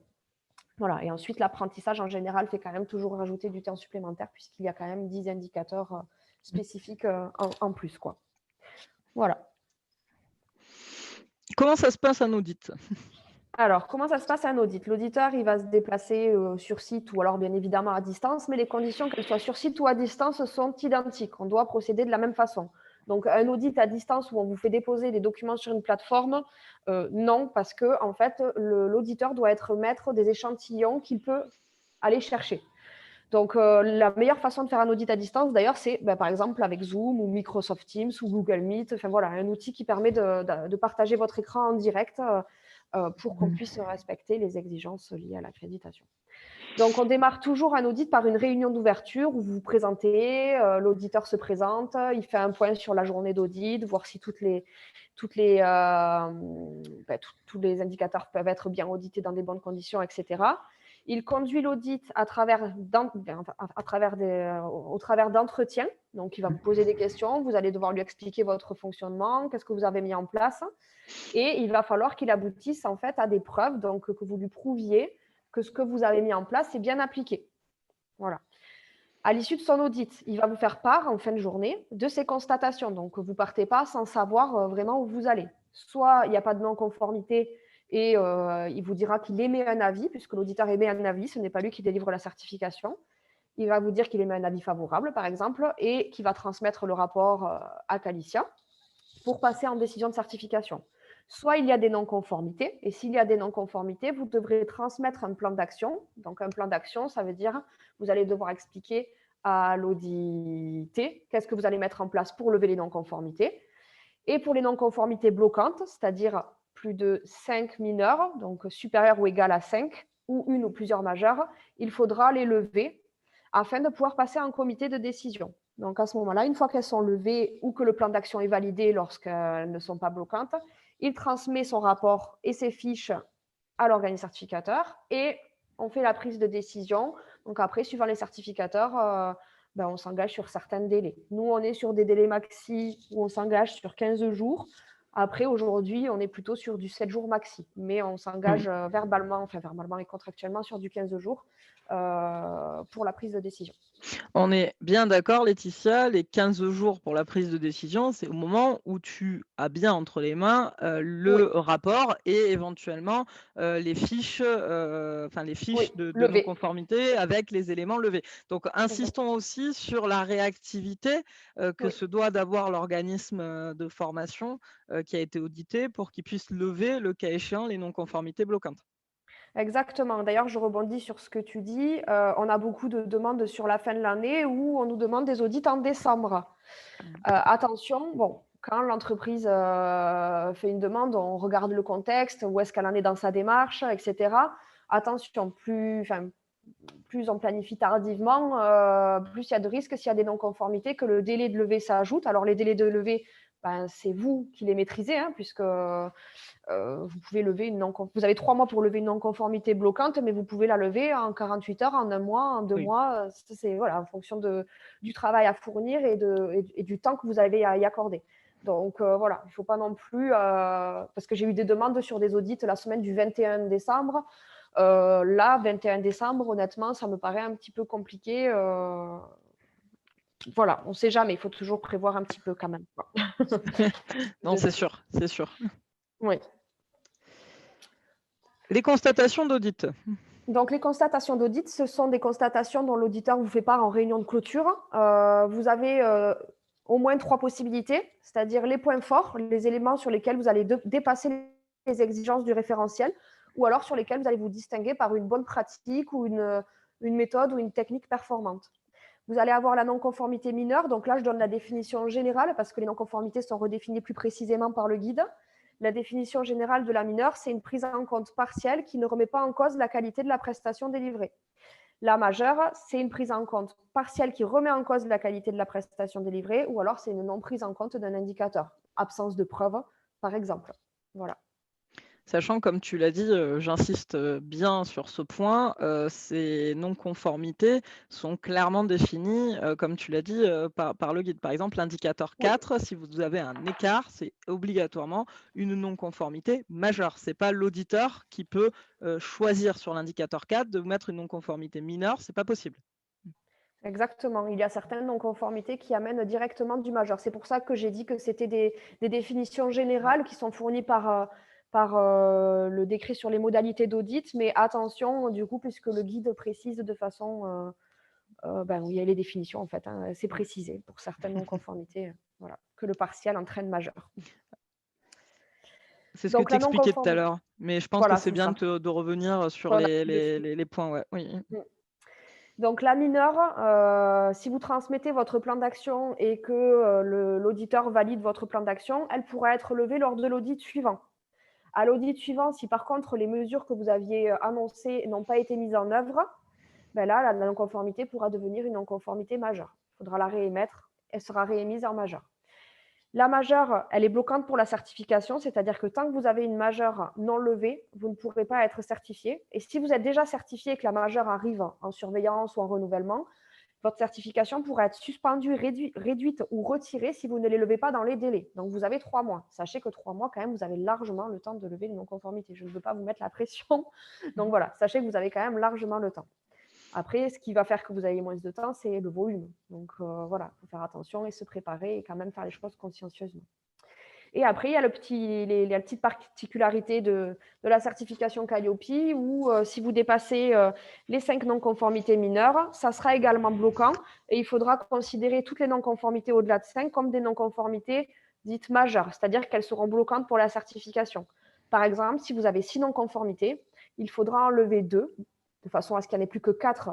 B: Voilà. Et ensuite, l'apprentissage en général fait quand même toujours rajouter du temps supplémentaire puisqu'il y a quand même 10 indicateurs spécifiques en plus, quoi. Voilà.
A: Comment ça se passe un audit?
B: Alors, comment ça se passe un audit? L'auditeur, il va se déplacer sur site ou alors bien évidemment à distance, mais les conditions, qu'elles soient sur site ou à distance, sont identiques. On doit procéder de la même façon. Donc, un audit à distance où on vous fait déposer des documents sur une plateforme, non, parce que en fait, l'auditeur doit être maître des échantillons qu'il peut aller chercher. Donc, la meilleure façon de faire un audit à distance, d'ailleurs, c'est par exemple avec Zoom ou Microsoft Teams ou Google Meet. Enfin, voilà, un outil qui permet de partager votre écran en direct pour qu'on puisse respecter les exigences liées à l'accréditation. Donc, on démarre toujours un audit par une réunion d'ouverture où vous vous présentez, l'auditeur se présente, il fait un point sur la journée d'audit, voir si tous les indicateurs peuvent être bien audités dans des bonnes conditions, etc. Il conduit l'audit au travers d'entretiens. Donc, il va vous poser des questions. Vous allez devoir lui expliquer votre fonctionnement, qu'est-ce que vous avez mis en place. Et il va falloir qu'il aboutisse en fait à des preuves, donc que vous lui prouviez que ce que vous avez mis en place est bien appliqué. Voilà. À l'issue de son audit, il va vous faire part en fin de journée de ses constatations. Donc, vous ne partez pas sans savoir vraiment où vous allez. soit il n'y a pas de non-conformité et il vous dira qu'il émet un avis, puisque l'auditeur émet un avis, ce n'est pas lui qui délivre la certification. Il va vous dire qu'il émet un avis favorable, par exemple, et qu'il va transmettre le rapport à Qualicia pour passer en décision de certification. Soit il y a des non-conformités, et s'il y a des non-conformités, vous devrez transmettre un plan d'action. Donc, un plan d'action, ça veut dire vous allez devoir expliquer à l'audité qu'est-ce que vous allez mettre en place pour lever les non-conformités. Et pour les non-conformités bloquantes, c'est-à-dire plus de 5 mineurs, donc supérieurs ou égal à 5, ou une ou plusieurs majeures, il faudra les lever afin de pouvoir passer en comité de décision. Donc à ce moment-là, une fois qu'elles sont levées ou que le plan d'action est validé lorsqu'elles ne sont pas bloquantes, il transmet son rapport et ses fiches à l'organisme certificateur et on fait la prise de décision. Donc après, suivant les certificateurs, on s'engage sur certains délais. Nous, on est sur des délais maxi où on s'engage sur 15 jours. Après, aujourd'hui, on est plutôt sur du 7 jours maxi, mais on s'engage verbalement et contractuellement sur du 15 jours pour la prise de décision.
A: On est bien d'accord, Laetitia, les 15 jours pour la prise de décision, c'est au moment où tu as bien entre les mains le
B: Oui.
A: rapport et éventuellement les fiches,
B: Oui,
A: de
B: levé.
A: non-conformité avec les éléments levés. Donc,
B: Exact.
A: insistons aussi sur la réactivité que
B: Oui.
A: se doit d'avoir l'organisme de formation qui a été audité pour qu'il puisse lever, le cas échéant, les non-conformités bloquantes.
B: Exactement. D'ailleurs, je rebondis sur ce que tu dis. On a beaucoup de demandes sur la fin de l'année où on nous demande des audits en décembre. Attention, bon, quand l'entreprise fait une demande, on regarde le contexte, où est-ce qu'elle en est dans sa démarche, etc. Attention, plus on planifie tardivement, plus il y a de risques s'il y a des non-conformités que le délai de levée s'ajoute. Alors les délais de levée, c'est vous qui les maîtrisez, puisque vous pouvez lever vous avez 3 mois pour lever une non-conformité bloquante, mais vous pouvez la lever en 48 heures, en 1 mois, en 2
A: Oui.
B: mois. C'est voilà, en fonction du travail à fournir et du temps que vous avez à y accorder. Donc voilà, il ne faut pas non plus, parce que j'ai eu des demandes sur des audits la semaine du 21 décembre. Là, 21 décembre, honnêtement, ça me paraît un petit peu compliqué. Voilà, on ne sait jamais, il faut toujours prévoir un petit peu quand même.
A: Non, c'est sûr, c'est sûr.
B: Oui.
A: Les constatations d'audit.
B: Donc, les constatations d'audit, ce sont des constatations dont l'auditeur vous fait part en réunion de clôture. Vous avez au moins 3 possibilités, c'est-à-dire les points forts, les éléments sur lesquels vous allez dépasser les exigences du référentiel, ou alors sur lesquels vous allez vous distinguer par une bonne pratique ou une méthode ou une technique performante. Vous allez avoir la non-conformité mineure. Donc là, je donne la définition générale parce que les non-conformités sont redéfinies plus précisément par le guide. La définition générale de la mineure, c'est une prise en compte partielle qui ne remet pas en cause la qualité de la prestation délivrée. La majeure, c'est une prise en compte partielle qui remet en cause la qualité de la prestation délivrée, ou alors c'est une non prise en compte d'un indicateur. Absence de preuve, par exemple. Voilà.
A: Sachant, comme tu l'as dit, j'insiste bien sur ce point, ces non-conformités sont clairement définies, comme tu l'as dit, par le guide. Par exemple, l'indicateur
B: Oui.
A: 4, si vous avez un écart, c'est obligatoirement une non-conformité majeure. Ce n'est pas l'auditeur qui peut choisir sur l'indicateur 4 de vous mettre une non-conformité mineure, ce n'est pas possible.
B: Exactement. Il y a certaines non-conformités qui amènent directement du majeur. C'est pour ça que j'ai dit que c'était des définitions générales qui sont fournies par le décret sur les modalités d'audit. Mais attention, du coup, puisque le guide précise de façon où il y a les définitions, en fait. C'est précisé pour certaines non-conformités, voilà, que le partiel entraîne majeur.
A: C'est ce que
B: Donc
A: tu
B: la
A: expliquais tout à
B: non-conformité,
A: l'heure, mais je pense que
B: voilà,
A: c'est
B: c'est
A: bien
B: ça.
A: de revenir sur
B: On a tout défini.
A: les points. Ouais. Oui.
B: Donc la mineure, si vous transmettez votre plan d'action et que l'auditeur valide votre plan d'action, elle pourra être levée lors de l'audit suivant. À l'audit suivant, si par contre les mesures que vous aviez annoncées n'ont pas été mises en œuvre, là, la non-conformité pourra devenir une non-conformité majeure. Il faudra la réémettre, elle sera réémise en majeure. La majeure, elle est bloquante pour la certification, c'est-à-dire que tant que vous avez une majeure non levée, vous ne pourrez pas être certifié. Et si vous êtes déjà certifié et que la majeure arrive en surveillance ou en renouvellement, votre certification pourra être suspendue, réduite ou retirée si vous ne les levez pas dans les délais. Donc, vous avez 3 mois. Sachez que 3 mois, quand même, vous avez largement le temps de lever les non-conformités. Je ne veux pas vous mettre la pression. Donc, voilà, sachez que vous avez quand même largement le temps. Après, ce qui va faire que vous ayez moins de temps, c'est le volume. Donc, voilà, il faut faire attention et se préparer et quand même faire les choses consciencieusement. Et après, il y a la petite particularité de la certification Calliope où si vous dépassez les 5 non-conformités mineures, ça sera également bloquant et il faudra considérer toutes les non-conformités au-delà de 5 comme des non-conformités dites majeures, c'est-à-dire qu'elles seront bloquantes pour la certification. Par exemple, si vous avez 6 non-conformités, il faudra enlever 2 de façon à ce qu'il n'y en ait plus que 4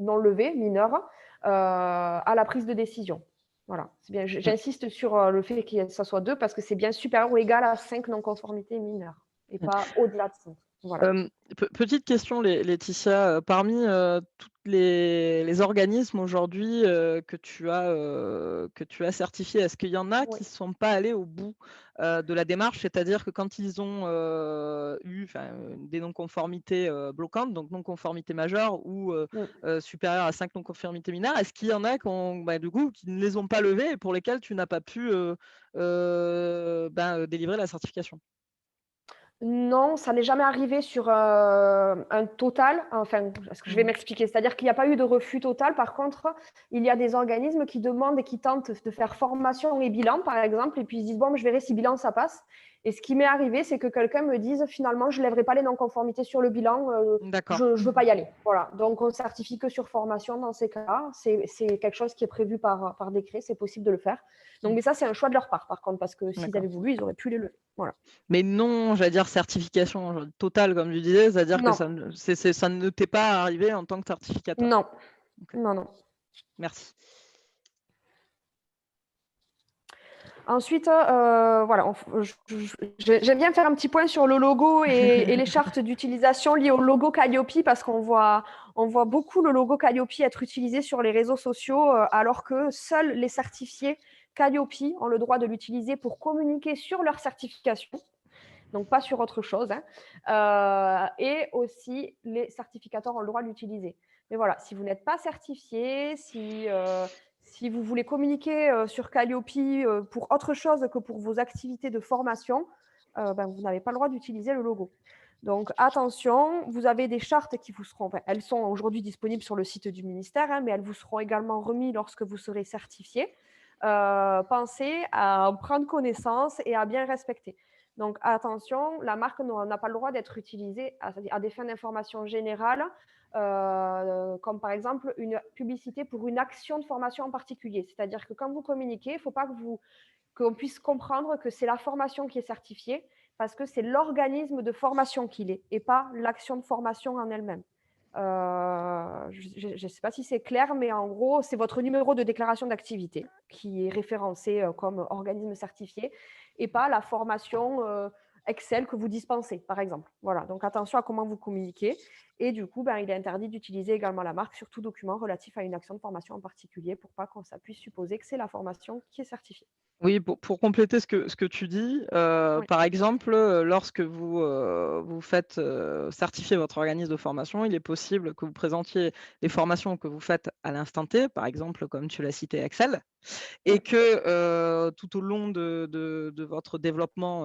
B: non levés mineurs à la prise de décision. Voilà, c'est bien. J'insiste sur le fait que ça soit 2 parce que c'est bien supérieur ou égal à 5 non-conformités mineures et pas au-delà de 5. Voilà.
A: Petite question, Laetitia, parmi tous les organismes aujourd'hui que tu as certifiés, est-ce qu'il y en a
B: Oui.
A: qui ne sont pas allés au bout de la démarche? C'est-à-dire que quand ils ont eu des non-conformités bloquantes, donc non-conformité majeure ou supérieure à 5 non-conformités mineures, est-ce qu'il y en a du coup, qui ne les ont pas levées et pour lesquelles tu n'as pas pu délivrer la certification?
B: Non, ça n'est jamais arrivé sur un total. Enfin, est-ce que je vais m'expliquer? C'est-à-dire qu'il n'y a pas eu de refus total. Par contre, il y a des organismes qui demandent et qui tentent de faire formation et bilan, par exemple, et puis ils se disent, bon, je verrai si bilan ça passe. Et ce qui m'est arrivé, c'est que quelqu'un me dise, finalement, je ne lèverai pas les non-conformités sur le bilan,
A: D'accord.
B: je ne veux pas y aller. Voilà. Donc, on certifie que sur formation dans ces cas-là. C'est quelque chose qui est prévu par décret, c'est possible de le faire. Donc, mais ça, c'est un choix de leur part, par contre, parce que s'ils avaient voulu, ils auraient pu les lever. Voilà.
A: Mais non, j'allais dire certification totale, comme tu disais, c'est-à-dire que
B: Non.
A: ça ne t'est pas arrivé en tant que certificateur.
B: Non.
A: Okay.
B: Non.
A: Merci.
B: Ensuite, voilà, j'aime bien faire un petit point sur le logo et les chartes d'utilisation liées au logo Calliope parce qu'on voit beaucoup le logo Calliope être utilisé sur les réseaux sociaux alors que seuls les certifiés Calliope ont le droit de l'utiliser pour communiquer sur leur certification, donc pas sur autre chose. Et aussi, les certificateurs ont le droit de l'utiliser. Mais voilà, si vous n'êtes pas certifié, si vous voulez communiquer sur Calliope pour autre chose que pour vos activités de formation, vous n'avez pas le droit d'utiliser le logo. Donc attention, vous avez des chartes qui vous seront, elles sont aujourd'hui disponibles sur le site du ministère, mais elles vous seront également remises lorsque vous serez certifié. Pensez à en prendre connaissance et à bien respecter. Donc attention, la marque n'a pas le droit d'être utilisée à des fins d'information générale, comme par exemple une publicité pour une action de formation en particulier. C'est-à-dire que quand vous communiquez, il ne faut pas qu'on puisse comprendre que c'est la formation qui est certifiée, parce que c'est l'organisme de formation qui l'est, et pas l'action de formation en elle-même. Je ne sais pas si c'est clair, mais en gros, c'est votre numéro de déclaration d'activité qui est référencé comme organisme certifié et pas la formation Excel que vous dispensez, par exemple. Voilà, donc attention à comment vous communiquez. Et du coup, il est interdit d'utiliser également la marque sur tout document relatif à une action de formation en particulier pour pas qu'on ça puisse supposer que c'est la formation qui est certifiée.
A: Oui, pour compléter ce que tu dis,
B: Oui.
A: par exemple, lorsque vous faites certifier votre organisme de formation, il est possible que vous présentiez les formations que vous faites à l'instant T, par exemple, comme tu l'as cité, Excel, et que tout au long de votre développement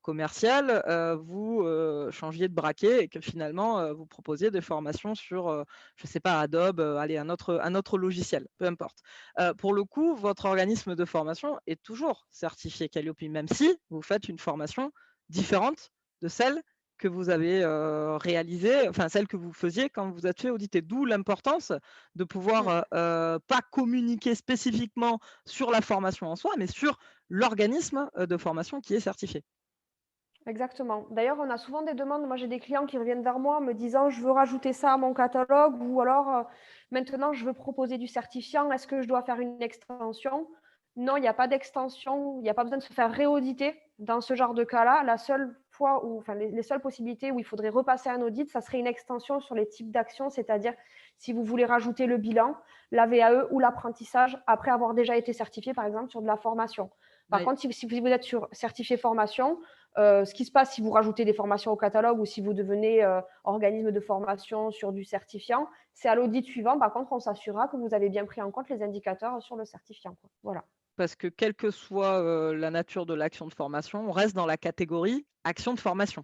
A: commercial, vous changiez de braquet et que finalement, vous proposiez des formations sur, je ne sais pas, Adobe, allez, un autre logiciel, peu importe. Pour le coup, votre organisme de formation est toujours certifié Calliope, même si vous faites une formation différente de celle que vous avez réalisée, enfin celle que vous faisiez quand vous êtes fait auditer. D'où l'importance de pouvoir pas communiquer spécifiquement sur la formation en soi, mais sur l'organisme de formation qui est certifié.
B: Exactement. D'ailleurs, on a souvent des demandes. Moi, j'ai des clients qui reviennent vers moi en me disant, je veux rajouter ça à mon catalogue ou alors maintenant, je veux proposer du certifiant. Est-ce que je dois faire une extension? Non, il n'y a pas d'extension. Il n'y a pas besoin de se faire réauditer dans ce genre de cas-là. La seule fois où, enfin, les seules possibilités où il faudrait repasser un audit, ça serait une extension sur les types d'actions, c'est-à-dire si vous voulez rajouter le bilan, la VAE ou l'apprentissage après avoir déjà été certifié, par exemple, sur de la formation. Par contre, si vous êtes sur certifié formation, ce qui se passe si vous rajoutez des formations au catalogue ou si vous devenez organisme de formation sur du certifiant, c'est à l'audit suivant. Par contre, on s'assurera que vous avez bien pris en compte les indicateurs sur le certifiant. Voilà.
A: Parce que quelle que soit la nature de l'action de formation, on reste dans la catégorie action de formation.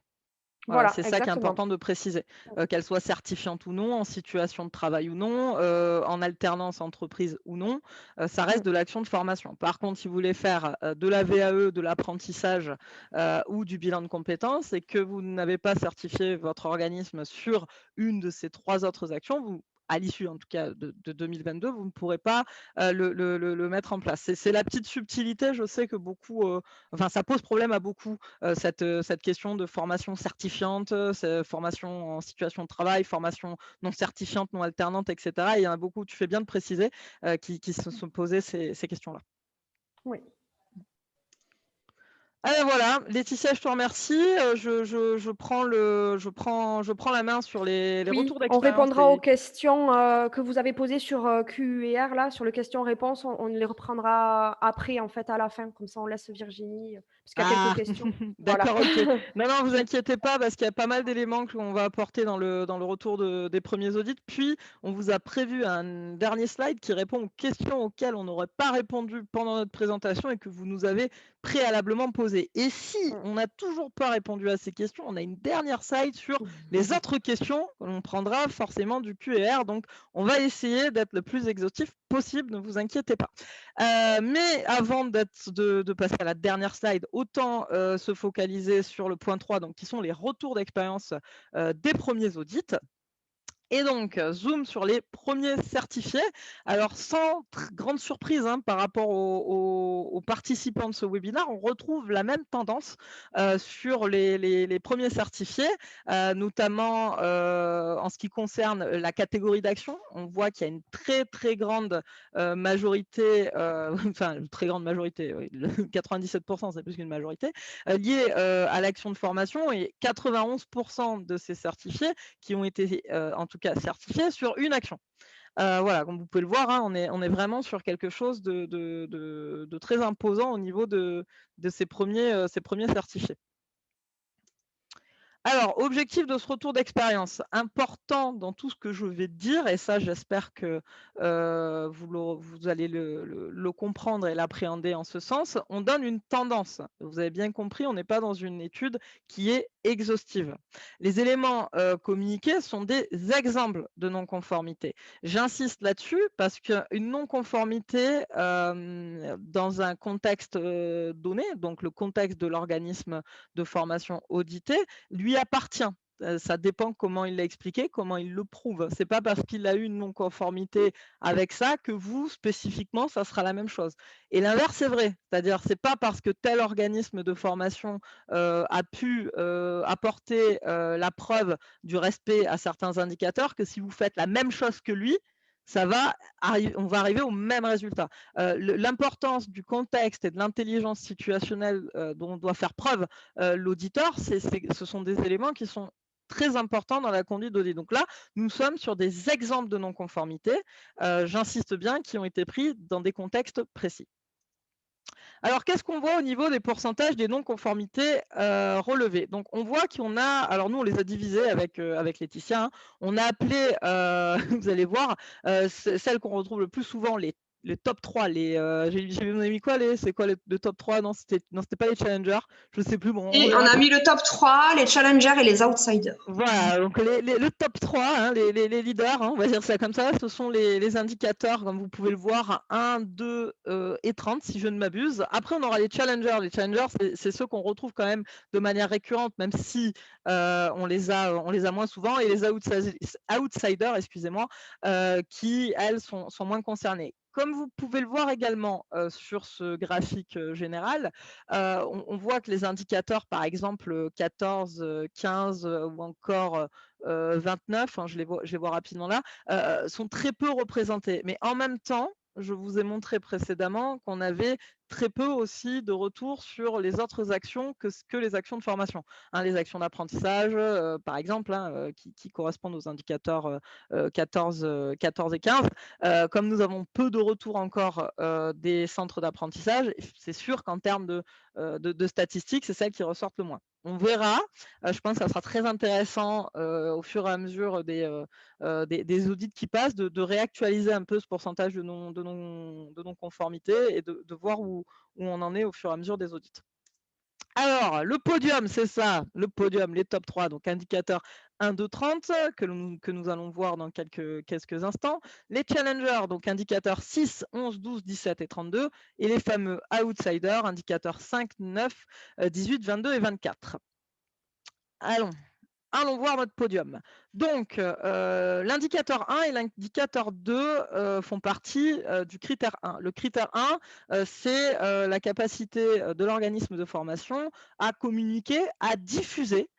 A: Voilà,
B: Voilà,
A: c'est ça qui est
B: exactement.
A: important de préciser, qu'elle soit certifiante ou non, en situation de travail ou non, en alternance entreprise ou non, ça
B: Mmh.
A: reste de l'action de formation. Par contre, si vous voulez faire, de la VAE, de l'apprentissage, ou du bilan de compétences et que vous n'avez pas certifié votre organisme sur une de ces 3 autres actions, vous à l'issue en tout cas de 2022, vous ne pourrez pas, le mettre en place. C'est la petite subtilité, je sais que beaucoup, enfin ça pose problème à beaucoup, cette question de formation certifiante, formation en situation de travail, formation non certifiante, non alternante, et cetera. Il y en a beaucoup, tu fais bien de préciser, qui se sont posées ces questions-là.
B: Oui.
A: Voilà, Laetitia, je te remercie. Je prends la main sur les
B: Oui,
A: retours
B: on
A: d'expérience
B: répondra aux
A: et
B: questions, que vous avez posées sur, Q&R là, sur le questions-réponses. On les reprendra après, en fait, à la fin. Comme ça, on laisse Virginie, parce qu'il y a quelques
A: ah!
B: questions. Voilà.
A: D'accord, OK. Non, non, vous
B: Mmh.
A: inquiétez pas parce qu'il y a pas mal d'éléments qu'on va apporter dans le retour des premiers audits. Puis, on vous a prévu un dernier slide qui répond aux questions auxquelles on n'aurait pas répondu pendant notre présentation et que vous nous avez préalablement posées. Et si
B: Mmh.
A: on n'a toujours pas répondu à ces questions, on a une dernière slide sur les
B: Mmh.
A: autres questions. On prendra forcément du Q&R, donc on va essayer d'être le plus exhaustif possible, ne vous inquiétez pas. Mais avant de passer à la dernière slide, autant se focaliser sur le point 3, donc qui sont les retours d'expérience des premiers audits. Et donc, zoom sur les premiers certifiés. Alors, sans grande surprise par rapport aux participants de ce webinaire, on retrouve la même tendance sur les premiers certifiés, notamment en ce qui concerne la catégorie d'action. On voit qu'il y a une très, très grande majorité, enfin, une très grande majorité, oui, 97%, c'est plus qu'une majorité, liée à l'action de formation et 91% de ces certifiés qui ont été en tout cas certifiés sur une action. Voilà, comme vous pouvez le voir, on est vraiment sur quelque chose de très imposant au niveau de ces premiers certifiés. Alors, objectif de ce retour d'expérience, important dans tout ce que je vais dire, et ça j'espère que vous allez le comprendre et l'appréhender en ce sens, on donne une tendance. Vous avez bien compris, on n'est pas dans une étude qui est exhaustive. Les éléments communiqués sont des exemples de non-conformité. J'insiste là-dessus parce qu'une non-conformité dans un contexte donné, donc le contexte de l'organisme de formation audité, lui appartient. Ça dépend comment il l'a expliqué, comment il le prouve. C'est pas parce qu'il a eu une non-conformité avec ça que vous, spécifiquement, ça sera la même chose. Et l'inverse est vrai. C'est-à-dire, c'est pas parce que tel organisme de formation a pu apporter la preuve du respect à certains indicateurs que si vous faites la même chose que lui, on va arriver au même résultat. L'importance du contexte et de l'intelligence situationnelle dont on doit faire preuve l'auditeur, ce sont des éléments qui sont très importants dans la conduite d'audit. Donc là, nous sommes sur des exemples de non-conformité, j'insiste bien, qui ont été pris dans des contextes précis. Alors, qu'est-ce qu'on voit au niveau des pourcentages des non-conformités relevées? Donc, on voit qu'on a, alors nous, on les a divisés avec Laetitia, on a appelé, vous allez voir, celles qu'on retrouve le plus souvent, les top 3, on a mis quoi, c'est quoi le top 3? Non, c'était pas les challengers, je sais plus, bon, on
C: Et on
A: verra.
C: a mis le top 3, les challengers et les outsiders.
A: Voilà, donc le top 3, les leaders, on va dire ça comme ça, ce sont les indicateurs, comme vous pouvez le voir, 1, 2 et 30, si je ne m'abuse. Après, on aura les challengers. Les challengers, c'est ceux qu'on retrouve quand même de manière récurrente, même si on les a moins souvent, et les outsiders, excusez-moi, qui, elles, sont moins concernées. Comme vous pouvez le voir également sur ce graphique général, on voit que les indicateurs, par exemple 14, 15 ou encore 29, je les vois rapidement là, sont très peu représentés. Mais en même temps, je vous ai montré précédemment qu'on avait très peu aussi de retours sur les autres actions que les actions de formation. Les actions d'apprentissage, par exemple, qui correspondent aux indicateurs 14 et 15. Comme nous avons peu de retours encore des centres d'apprentissage, c'est sûr qu'en termes de statistiques, c'est celles qui ressortent le moins. On verra, je pense que ça sera très intéressant au fur et à mesure des audits qui passent, de réactualiser un peu ce pourcentage de non-conformité et de voir où on en est au fur et à mesure des audits. Alors, le podium, c'est ça, le podium, les top 3, donc indicateurs 1, 2, 30, que nous allons voir dans quelques instants. Les challengers, donc indicateurs 6, 11, 12, 17 et 32. Et les fameux outsiders, indicateurs 5, 9, 18, 22 et 24. Allons voir notre podium. Donc, l'indicateur 1 et l'indicateur 2 font partie du critère 1. Le critère 1, c'est la capacité de l'organisme de formation à communiquer, à diffuser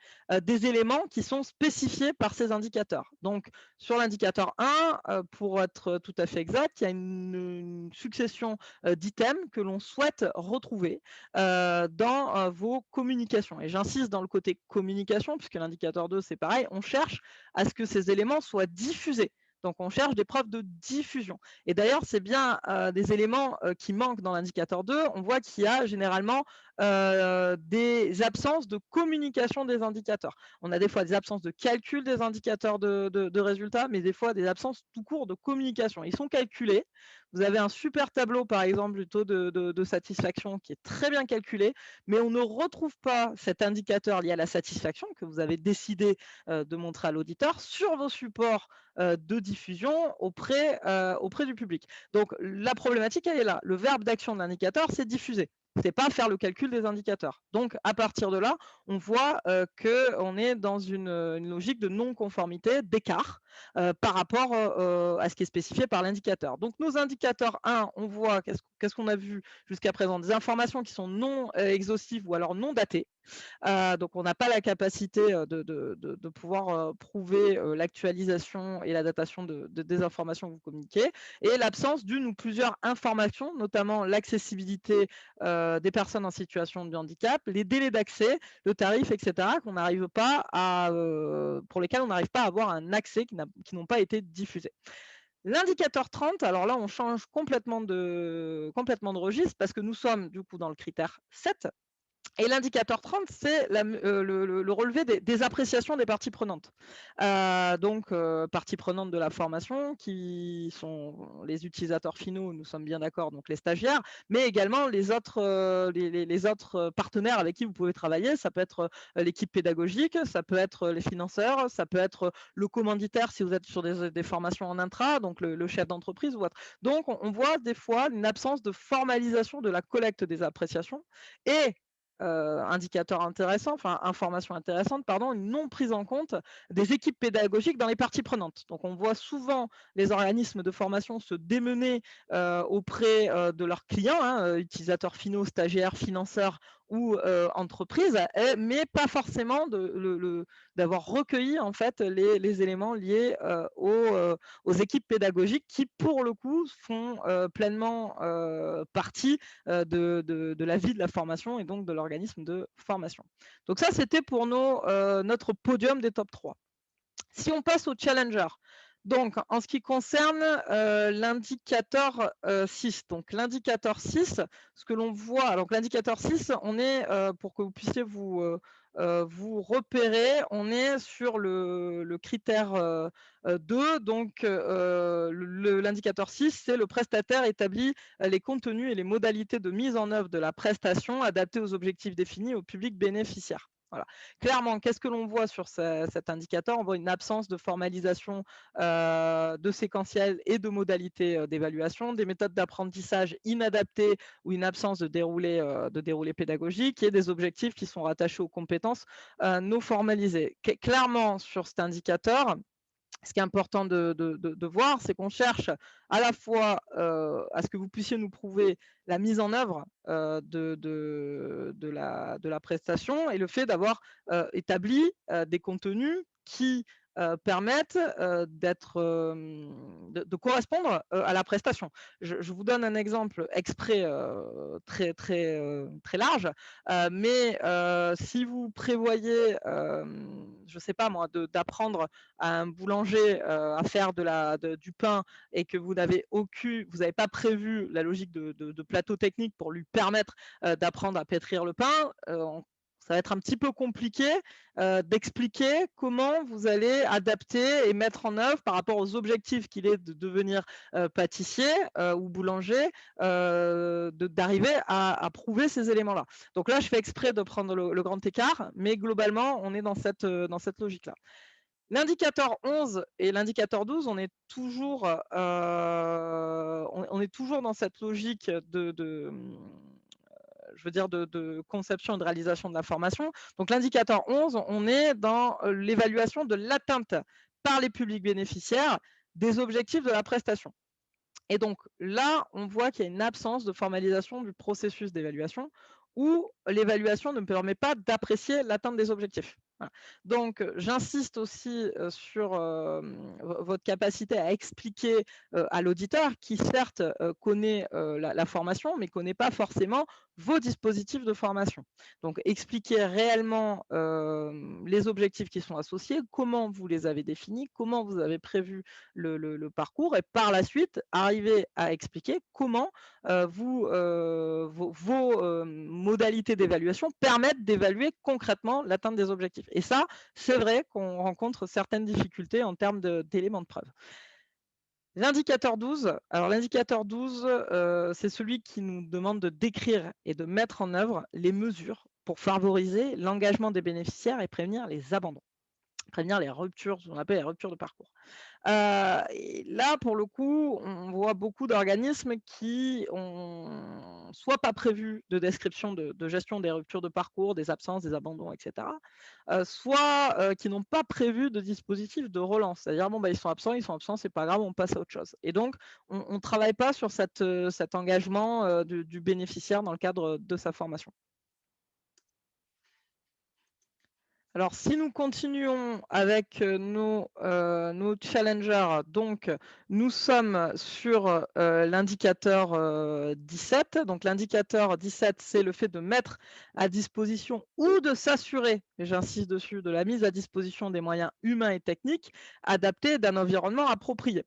A: des éléments qui sont spécifiés par ces indicateurs. Donc, sur l'indicateur 1, pour être tout à fait exact, il y a une succession d'items que l'on souhaite retrouver dans vos communications. Et j'insiste dans le côté communication, puisque l'indicateur 2, c'est pareil, on cherche à ce que ces éléments soient diffusés. Donc, on cherche des preuves de diffusion. Et d'ailleurs, c'est bien des éléments qui manquent dans l'indicateur 2. On voit qu'il y a généralement des absences de communication des indicateurs. On a des fois des absences de calcul des indicateurs de résultats, mais des fois des absences tout court de communication. Ils sont calculés. Vous avez un super tableau, par exemple, du taux de satisfaction qui est très bien calculé, mais on ne retrouve pas cet indicateur lié à la satisfaction que vous avez décidé de montrer à l'auditeur sur vos supports de diffusion auprès du public. Donc, la problématique, elle est là. Le verbe d'action de l'indicateur, c'est diffuser. Ce n'est pas faire le calcul des indicateurs. Donc, à partir de là, on voit qu'on est dans une logique de non-conformité, d'écart par rapport à ce qui est spécifié par l'indicateur. Donc, nos indicateurs 1, on voit qu'est-ce qu'on a vu jusqu'à présent, des informations qui sont non exhaustives ou alors non datées. Donc, on n'a pas la capacité de pouvoir prouver l'actualisation et la datation des informations que vous communiquez, et l'absence d'une ou plusieurs informations, notamment l'accessibilité des personnes en situation de handicap, les délais d'accès, le tarif, etc., pour lesquels on n'arrive pas à avoir un accès, qui n'ont pas été diffusés. L'indicateur 30, alors là, on change complètement de registre, parce que nous sommes du coup dans le critère 7. Et l'indicateur 30, c'est le relevé des appréciations des parties prenantes. Donc, parties prenantes de la formation, qui sont les utilisateurs finaux, nous sommes bien d'accord, donc les stagiaires, mais également les autres partenaires avec qui vous pouvez travailler. Ça peut être l'équipe pédagogique, ça peut être les financeurs, ça peut être le commanditaire si vous êtes sur des formations en intra, donc le chef d'entreprise ou autre. Donc, on voit des fois une absence de formalisation de la collecte des appréciations, et indicateur intéressant, enfin information intéressante, pardon, une non prise en compte des équipes pédagogiques dans les parties prenantes. Donc, on voit souvent les organismes de formation se démener auprès de leurs clients, utilisateurs finaux, stagiaires, financeurs ou entreprises, mais pas forcément d'avoir recueilli en fait les éléments liés aux équipes pédagogiques, qui pour le coup font pleinement partie de la vie de la formation et donc de l'organisme de formation. Donc ça, c'était pour notre podium des top 3. Si on passe au challenger, donc en ce qui concerne l'indicateur 6, donc l'indicateur 6, ce que l'on voit, alors l'indicateur 6, on est, pour que vous puissiez vous repérer, on est sur le critère 2, donc l'indicateur 6, c'est le prestataire établit les contenus et les modalités de mise en œuvre de la prestation adaptées aux objectifs définis au public bénéficiaire. Voilà. Clairement, qu'est-ce que l'on voit sur cet indicateur? On voit une absence de formalisation de séquentiel et de modalités d'évaluation, des méthodes d'apprentissage inadaptées ou une absence de déroulé pédagogique, et des objectifs qui sont rattachés aux compétences non formalisées. Clairement, sur cet indicateur, ce qui est important de voir, c'est qu'on cherche à la fois à ce que vous puissiez nous prouver la mise en œuvre de la prestation, et le fait d'avoir établi des contenus qui permettent de correspondre à la prestation. Je vous donne un exemple exprès très, très, très large, mais si vous prévoyez, je ne sais pas moi, d'apprendre à un boulanger à faire du pain, et que vous n'avez pas prévu la logique de plateau technique pour lui permettre d'apprendre à pétrir le pain, ça va être un petit peu compliqué d'expliquer comment vous allez adapter et mettre en œuvre par rapport aux objectifs qu'il est de devenir pâtissier ou boulanger, d'arriver à prouver ces éléments-là. Donc là, je fais exprès de prendre le grand écart, mais globalement, on est dans cette logique-là. L'indicateur 11 et l'indicateur 12, on est toujours dans cette logique je veux dire de conception et de réalisation de la formation. Donc l'indicateur 11, on est dans l'évaluation de l'atteinte par les publics bénéficiaires des objectifs de la prestation. Et donc là, on voit qu'il y a une absence de formalisation du processus d'évaluation où l'évaluation ne permet pas d'apprécier l'atteinte des objectifs. Voilà. Donc, j'insiste aussi sur votre capacité à expliquer à l'auditeur qui, certes, connaît la formation, mais ne connaît pas forcément vos dispositifs de formation. Donc, expliquer réellement les objectifs qui sont associés, comment vous les avez définis, comment vous avez prévu le parcours, et par la suite, arriver à expliquer comment vos modalités d'évaluation permettent d'évaluer concrètement l'atteinte des objectifs. Et ça, c'est vrai qu'on rencontre certaines difficultés en termes d'éléments de preuve. L'indicateur 12, alors l'indicateur 12, c'est celui qui nous demande de décrire et de mettre en œuvre les mesures pour favoriser l'engagement des bénéficiaires et prévenir les abandons, prévenir les ruptures, ce qu'on appelle les ruptures de parcours. Et là, pour le coup, on voit beaucoup d'organismes qui ont soit pas prévu de description de gestion des ruptures de parcours, des absences, des abandons, etc. Soit qui n'ont pas prévu de dispositif de relance. C'est-à-dire, bon, bah, ils sont absents, c'est pas grave, on passe à autre chose. Et donc, on ne travaille pas sur cet engagement du bénéficiaire dans le cadre de sa formation. Alors, si nous continuons avec nos challengers, donc nous sommes sur l'indicateur 17. Donc, l'indicateur 17, c'est le fait de mettre à disposition ou de s'assurer, et j'insiste dessus, de la mise à disposition des moyens humains et techniques adaptés d'un environnement approprié.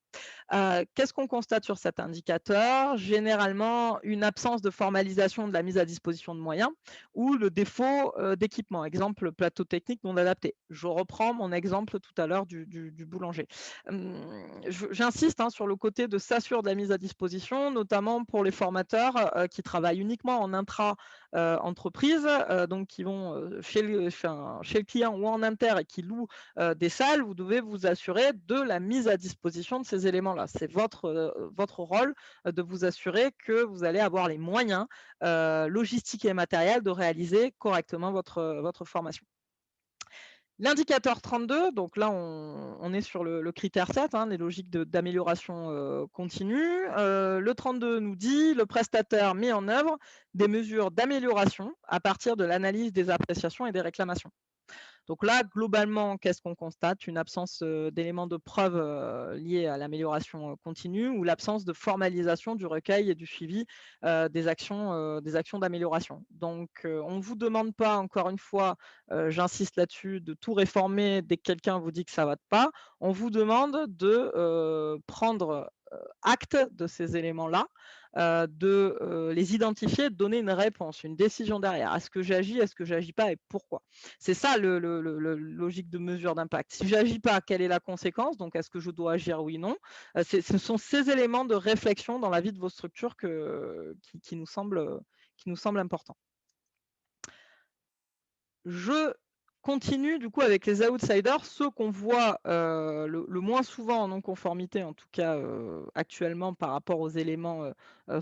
A: Qu'est-ce qu'on constate sur cet indicateur? Généralement, une absence de formalisation de la mise à disposition de moyens ou le défaut d'équipement. Exemple, plateau technique non adapté. Je reprends mon exemple tout à l'heure du boulanger. J'insiste sur le côté de s'assurer de la mise à disposition, notamment pour les formateurs qui travaillent uniquement en intra-entreprise, donc qui vont chez le client ou en inter et qui louent des salles. Vous devez vous assurer de la mise à disposition de ces éléments-là. C'est votre rôle de vous assurer que vous allez avoir les moyens logistiques et matériels de réaliser correctement votre formation. L'indicateur 32, donc là on est sur le critère 7, les logiques d'amélioration continue. Le 32 nous dit le prestataire met en œuvre des mesures d'amélioration à partir de l'analyse des appréciations et des réclamations. Donc là, globalement, qu'est-ce qu'on constate? Une absence d'éléments de preuve liés à l'amélioration continue ou l'absence de formalisation du recueil et du suivi des actions d'amélioration. Donc, on ne vous demande pas, encore une fois, j'insiste là-dessus, de tout réformer dès que quelqu'un vous dit que ça ne va pas. On vous demande de prendre acte de ces éléments-là, de les identifier, de donner une réponse, une décision derrière. Est-ce que j'agis, est-ce que j'agis pas et pourquoi? C'est ça le logique de mesure d'impact. Si j'agis pas, quelle est la conséquence? Donc, est-ce que je dois agir, oui, non? Ce sont ces éléments de réflexion dans la vie de vos structures qui nous semblent importants. Je continue du coup avec les outsiders, ceux qu'on voit le moins souvent en non-conformité, en tout cas actuellement par rapport aux éléments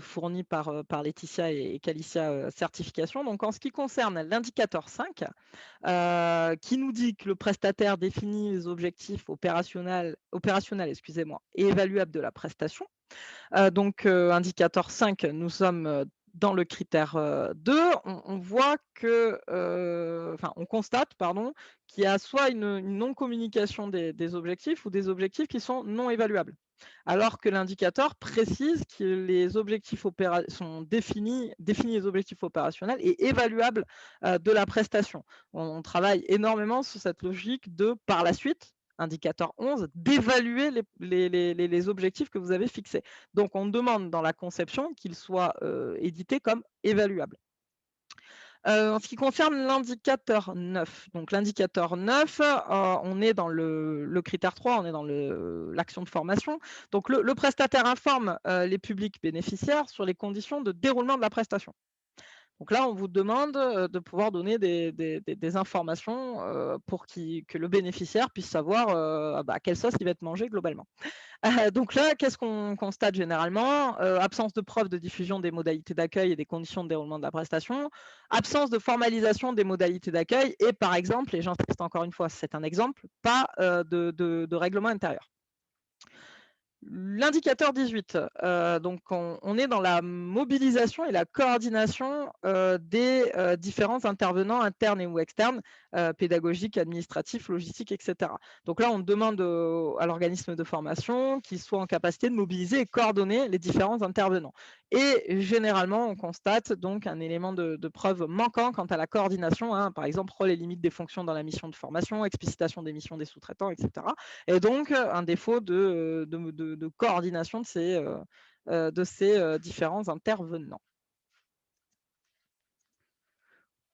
A: fournis par Laetitia et Calicia Certification. Donc en ce qui concerne l'indicateur 5, qui nous dit que le prestataire définit les objectifs opérationnels et évaluables de la prestation. Donc indicateur 5, nous sommes dans le critère 2, on voit que, on constate, qu'il y a soit une non-communication des objectifs ou des objectifs qui sont non évaluables. Alors que l'indicateur précise que les objectifs sont définis les objectifs opérationnels et évaluables de la prestation. On travaille énormément sur cette logique de, par la suite, indicateur 11, d'évaluer les objectifs que vous avez fixés. Donc, on demande dans la conception qu'ils soient édités comme évaluables. En ce qui concerne l'indicateur 9, donc l'indicateur 9, on est dans le critère 3, on est dans l'action de formation. Donc le prestataire informe les publics bénéficiaires sur les conditions de déroulement de la prestation. Donc là, on vous demande de pouvoir donner des informations pour que le bénéficiaire puisse savoir à quelle sauce il va être mangé globalement. Donc là, qu'est-ce qu'on constate généralement? Absence de preuve de diffusion des modalités d'accueil et des conditions de déroulement de la prestation, absence de formalisation des modalités d'accueil et par exemple, et j'insiste encore une fois, c'est un exemple, pas de règlement intérieur. L'indicateur 18, donc on est dans la mobilisation et la coordination des différents intervenants internes et ou externes, pédagogiques, administratifs, logistiques, etc. Donc là, on demande à l'organisme de formation qu'il soit en capacité de mobiliser et coordonner les différents intervenants. Et généralement, on constate donc un élément de preuve manquant quant à la coordination, hein, par exemple, rôle et limites des fonctions dans la mission de formation, explicitation des missions des sous-traitants, etc. Et donc, un défaut de coordination de ces différents intervenants.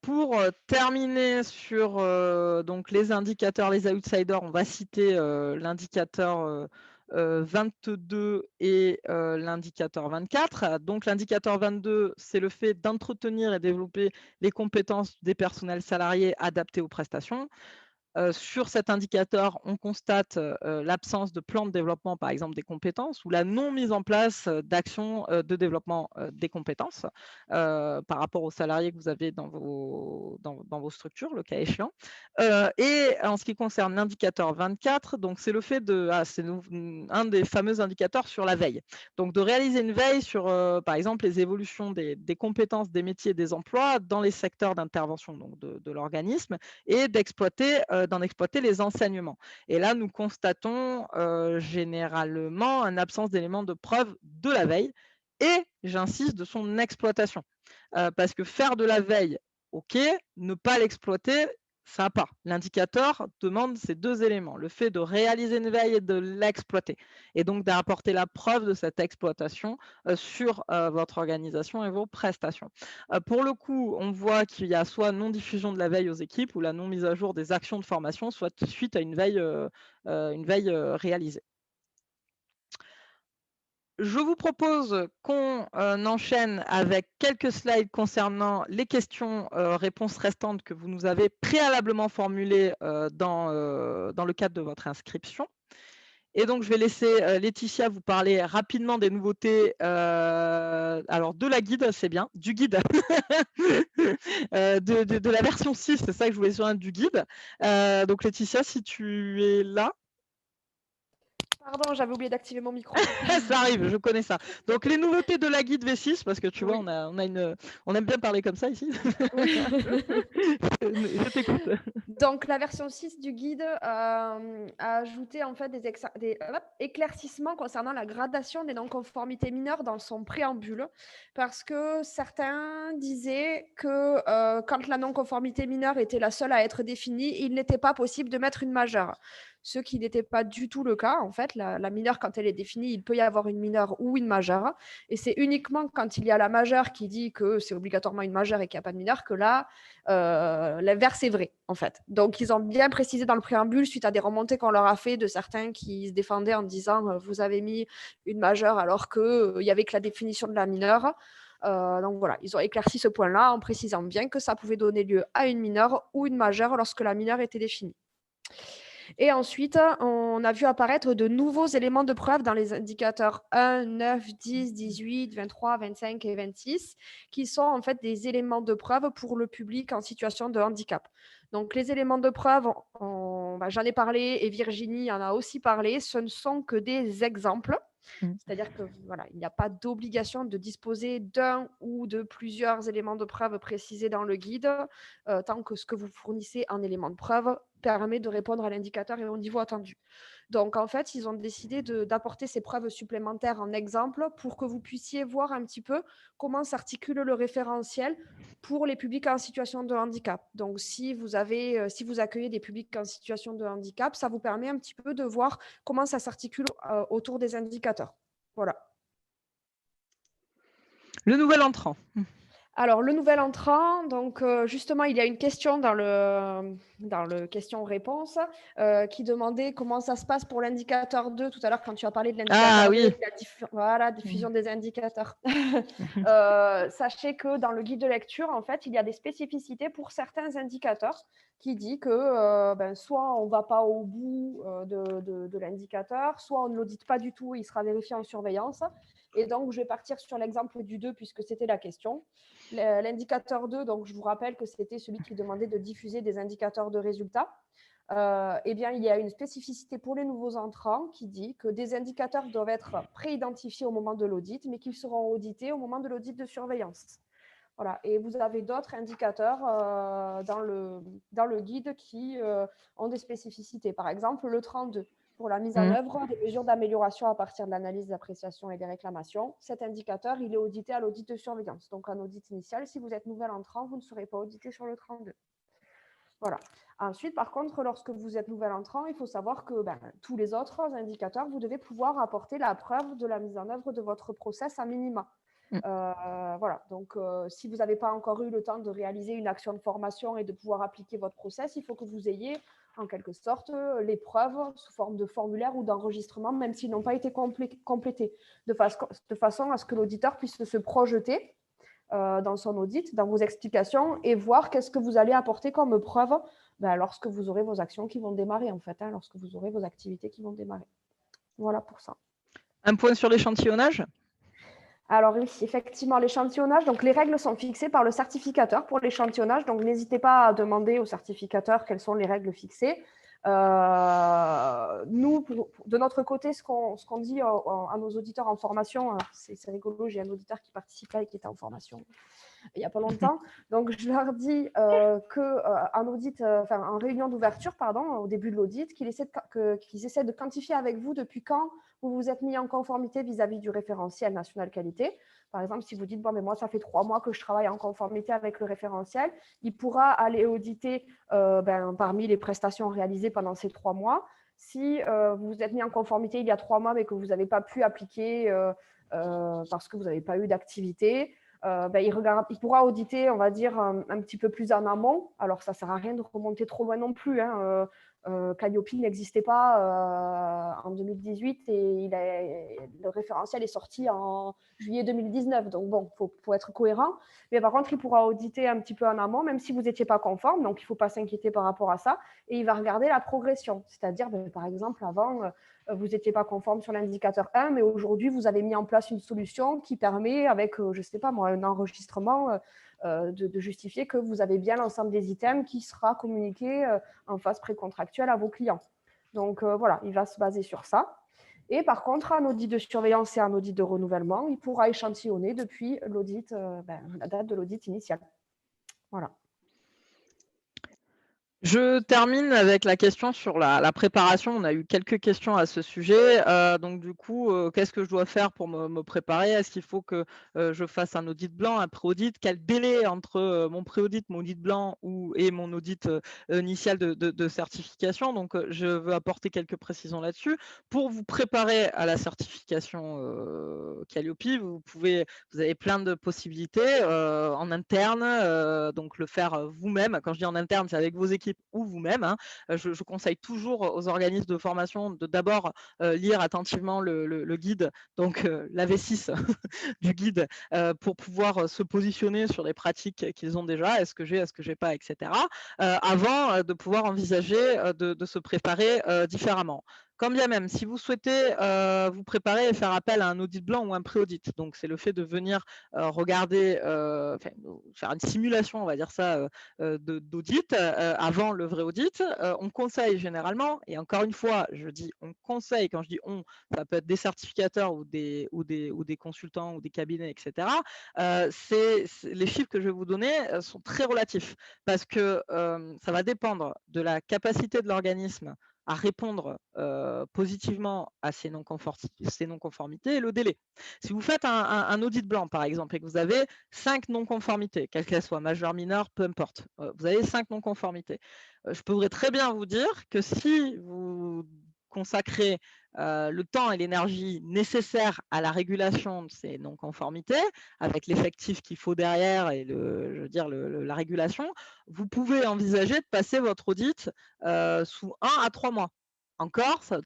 A: Pour terminer sur donc les indicateurs, les outsiders, on va citer l'indicateur 22 et l'indicateur 24. Donc l'indicateur 22, c'est le fait d'entretenir et développer les compétences des personnels salariés adaptés aux prestations. Sur cet indicateur, on constate l'absence de plan de développement, par exemple, des compétences ou la non mise en place d'actions de développement des compétences par rapport aux salariés que vous avez dans vos structures, le cas échéant. Et en ce qui concerne l'indicateur 24, donc c'est le fait c'est un des fameux indicateurs sur la veille. Donc de réaliser une veille sur, par exemple, les évolutions des compétences, des métiers et des emplois dans les secteurs d'intervention de l'organisme et d'en exploiter les enseignements. Et là, nous constatons généralement une absence d'éléments de preuve de la veille et, j'insiste, de son exploitation. Parce que faire de la veille, ok, ne pas l'exploiter, ça n'a pas. L'indicateur demande ces deux éléments, le fait de réaliser une veille et de l'exploiter. Et donc d'apporter la preuve de cette exploitation sur votre organisation et vos prestations. Pour le coup, on voit qu'il y a soit non-diffusion de la veille aux équipes ou la non-mise à jour des actions de formation, soit suite à une veille réalisée. Je vous propose qu'on enchaîne avec quelques slides concernant les questions-réponses restantes que vous nous avez préalablement formulées dans le cadre de votre inscription. Et donc, je vais laisser Laetitia vous parler rapidement des nouveautés. Alors, de la guide, c'est bien, du guide, de la version 6, c'est ça que je voulais sur du guide. Donc, Laetitia, si tu es là.
B: Pardon, j'avais oublié d'activer mon micro.
A: Ça arrive, je connais ça. Donc les nouveautés de la guide V6, parce que tu vois, on aime bien parler comme ça ici.
B: Oui.
A: Je t'écoute.
B: Donc la version 6 du guide a ajouté en fait des éclaircissements concernant la gradation des non-conformités mineures dans son préambule, parce que certains disaient que quand la non-conformité mineure était la seule à être définie, il n'était pas possible de mettre une majeure. Ce qui n'était pas du tout le cas. En fait, la mineure, quand elle est définie, il peut y avoir une mineure ou une majeure. Et c'est uniquement quand il y a la majeure qui dit que c'est obligatoirement une majeure et qu'il n'y a pas de mineure que là, l'inverse est vrai, en fait. Donc, ils ont bien précisé dans le préambule, suite à des remontées qu'on leur a fait de certains qui se défendaient en disant vous avez mis une majeure alors qu'il n'y avait que la définition de la mineure. Donc voilà, ils ont éclairci ce point-là en précisant bien que ça pouvait donner lieu à une mineure ou une majeure lorsque la mineure était définie. Et ensuite, on a vu apparaître de nouveaux éléments de preuve dans les indicateurs 1, 9, 10, 18, 23, 25 et 26, qui sont en fait des éléments de preuve pour le public en situation de handicap. Donc, les éléments de preuve, j'en ai parlé et Virginie en a aussi parlé, ce ne sont que des exemples. C'est-à-dire que voilà, il n'y a pas d'obligation de disposer d'un ou de plusieurs éléments de preuve précisés dans le guide, tant que ce que vous fournissez en éléments de preuve permet de répondre à l'indicateur et au niveau attendu. Donc, en fait, ils ont décidé d'apporter ces preuves supplémentaires en exemple pour que vous puissiez voir un petit peu comment s'articule le référentiel pour les publics en situation de handicap. Donc, si vous accueillez des publics en situation de handicap, ça vous permet un petit peu de voir comment ça s'articule autour des indicateurs. Voilà.
A: Le nouvel entrant.
B: Alors, le nouvel entrant, donc justement, il y a une question dans le question-réponse qui demandait comment ça se passe pour l'indicateur 2 tout à l'heure quand tu as parlé de
A: Ah
B: l'indicateur 2
A: oui.
B: et de la diffusion des indicateurs. Sachez que dans le guide de lecture, en fait, il y a des spécificités pour certains indicateurs qui dit que soit on ne va pas au bout de l'indicateur, soit on ne l'audite pas du tout, il sera vérifié en surveillance. Et donc, je vais partir sur l'exemple du 2 puisque c'était la question. L'indicateur 2, donc je vous rappelle que c'était celui qui demandait de diffuser des indicateurs de résultats. Eh bien, il y a une spécificité pour les nouveaux entrants qui dit que des indicateurs doivent être pré-identifiés au moment de l'audit, mais qu'ils seront audités au moment de l'audit de surveillance. Voilà. Et vous avez d'autres indicateurs dans le guide qui ont des spécificités. Par exemple, le 32, pour la mise en œuvre des mesures d'amélioration à partir de l'analyse d'appréciation et des réclamations. Cet indicateur, il est audité à l'audit de surveillance. Donc, en audit initial, si vous êtes nouvel entrant, vous ne serez pas audité sur le 32. Voilà. Ensuite, par contre, lorsque vous êtes nouvel entrant, il faut savoir que tous les autres indicateurs, vous devez pouvoir apporter la preuve de la mise en œuvre de votre process à minima. Voilà. Donc, si vous n'avez pas encore eu le temps de réaliser une action de formation et de pouvoir appliquer votre process, il faut que vous ayez en quelque sorte les preuves sous forme de formulaire ou d'enregistrement, même s'ils n'ont pas été complétés, de façon à ce que l'auditeur puisse se projeter dans son audit, dans vos explications et voir qu'est-ce que vous allez apporter comme preuve lorsque vous aurez vos actions qui vont démarrer, en fait, lorsque vous aurez vos activités qui vont démarrer. Voilà pour ça.
A: Un point sur l'échantillonnage.
B: Alors oui, effectivement, l'échantillonnage, donc les règles sont fixées par le certificateur pour l'échantillonnage, donc n'hésitez pas à demander au certificateur quelles sont les règles fixées. Nous, de notre côté, ce qu'on dit à nos auditeurs en formation, c'est rigolo, j'ai un auditeur qui participe là et qui était en formation il n'y a pas longtemps. Donc, je leur dis qu'en audit, en réunion d'ouverture, au début de l'audit, qu'ils essaient de quantifier avec vous depuis quand vous vous êtes mis en conformité vis-à-vis du référentiel national qualité. Par exemple, si vous dites, bon, mais moi, ça fait 3 mois que je travaille en conformité avec le référentiel, il pourra aller auditer parmi les prestations réalisées pendant ces 3 mois. Si vous vous êtes mis en conformité il y a 3 mois, mais que vous n'avez pas pu appliquer parce que vous n'avez pas eu d'activité, il pourra auditer, on va dire, un petit peu plus en amont. Alors, ça ne sert à rien de remonter trop loin non plus. Calliope n'existait pas en 2018 et le référentiel est sorti en juillet 2019. Donc, bon, il faut être cohérent. Mais par contre, il pourra auditer un petit peu en amont, même si vous n'étiez pas conforme. Donc, il ne faut pas s'inquiéter par rapport à ça. Et il va regarder la progression. C'est-à-dire, par exemple, avant, vous n'étiez pas conforme sur l'indicateur 1, mais aujourd'hui, vous avez mis en place une solution qui permet, avec, je ne sais pas moi, un enregistrement, de justifier que vous avez bien l'ensemble des items qui sera communiqué en phase précontractuelle à vos clients. Donc, voilà, il va se baser sur ça. Et par contre, un audit de surveillance et un audit de renouvellement, il pourra échantillonner depuis l'audit, la date de l'audit initial. Voilà.
A: Je termine avec la question sur la préparation. On a eu quelques questions à ce sujet. Donc, du coup, qu'est-ce que je dois faire pour me préparer? Est-ce qu'il faut que je fasse un audit blanc, un pré-audit? Quel délai entre mon pré-audit, mon audit blanc et mon audit initial de certification? Donc, je veux apporter quelques précisions là-dessus. Pour vous préparer à la certification Calliope, vous avez plein de possibilités en interne, donc le faire vous-même. Quand je dis en interne, c'est avec vos équipes ou vous-même. Je conseille toujours aux organismes de formation de d'abord lire attentivement le guide, donc la V6 du guide, pour pouvoir se positionner sur les pratiques qu'ils ont déjà, est-ce que j'ai pas, etc. Avant de pouvoir envisager de se préparer différemment. Quand bien même, si vous souhaitez vous préparer et faire appel à un audit blanc ou un pré-audit, donc c'est le fait de venir regarder, faire une simulation, on va dire ça, d'audit avant le vrai audit. On conseille généralement, et encore une fois, je dis on conseille, quand je dis on, ça peut être des certificateurs ou des consultants ou des cabinets, etc. Les chiffres que je vais vous donner sont très relatifs parce que ça va dépendre de la capacité de l'organisme à répondre positivement à ces non-conformités et le délai. Si vous faites un audit blanc, par exemple, et que vous avez 5 non-conformités, quelles qu'elles soient, majeures, mineures, peu importe, vous avez 5 non-conformités, je pourrais très bien vous dire que si vous consacrer le temps et l'énergie nécessaires à la régulation de ces non-conformités, avec l'effectif qu'il faut derrière et la régulation, vous pouvez envisager de passer votre audit sous 1 à 3 mois. Encore, ça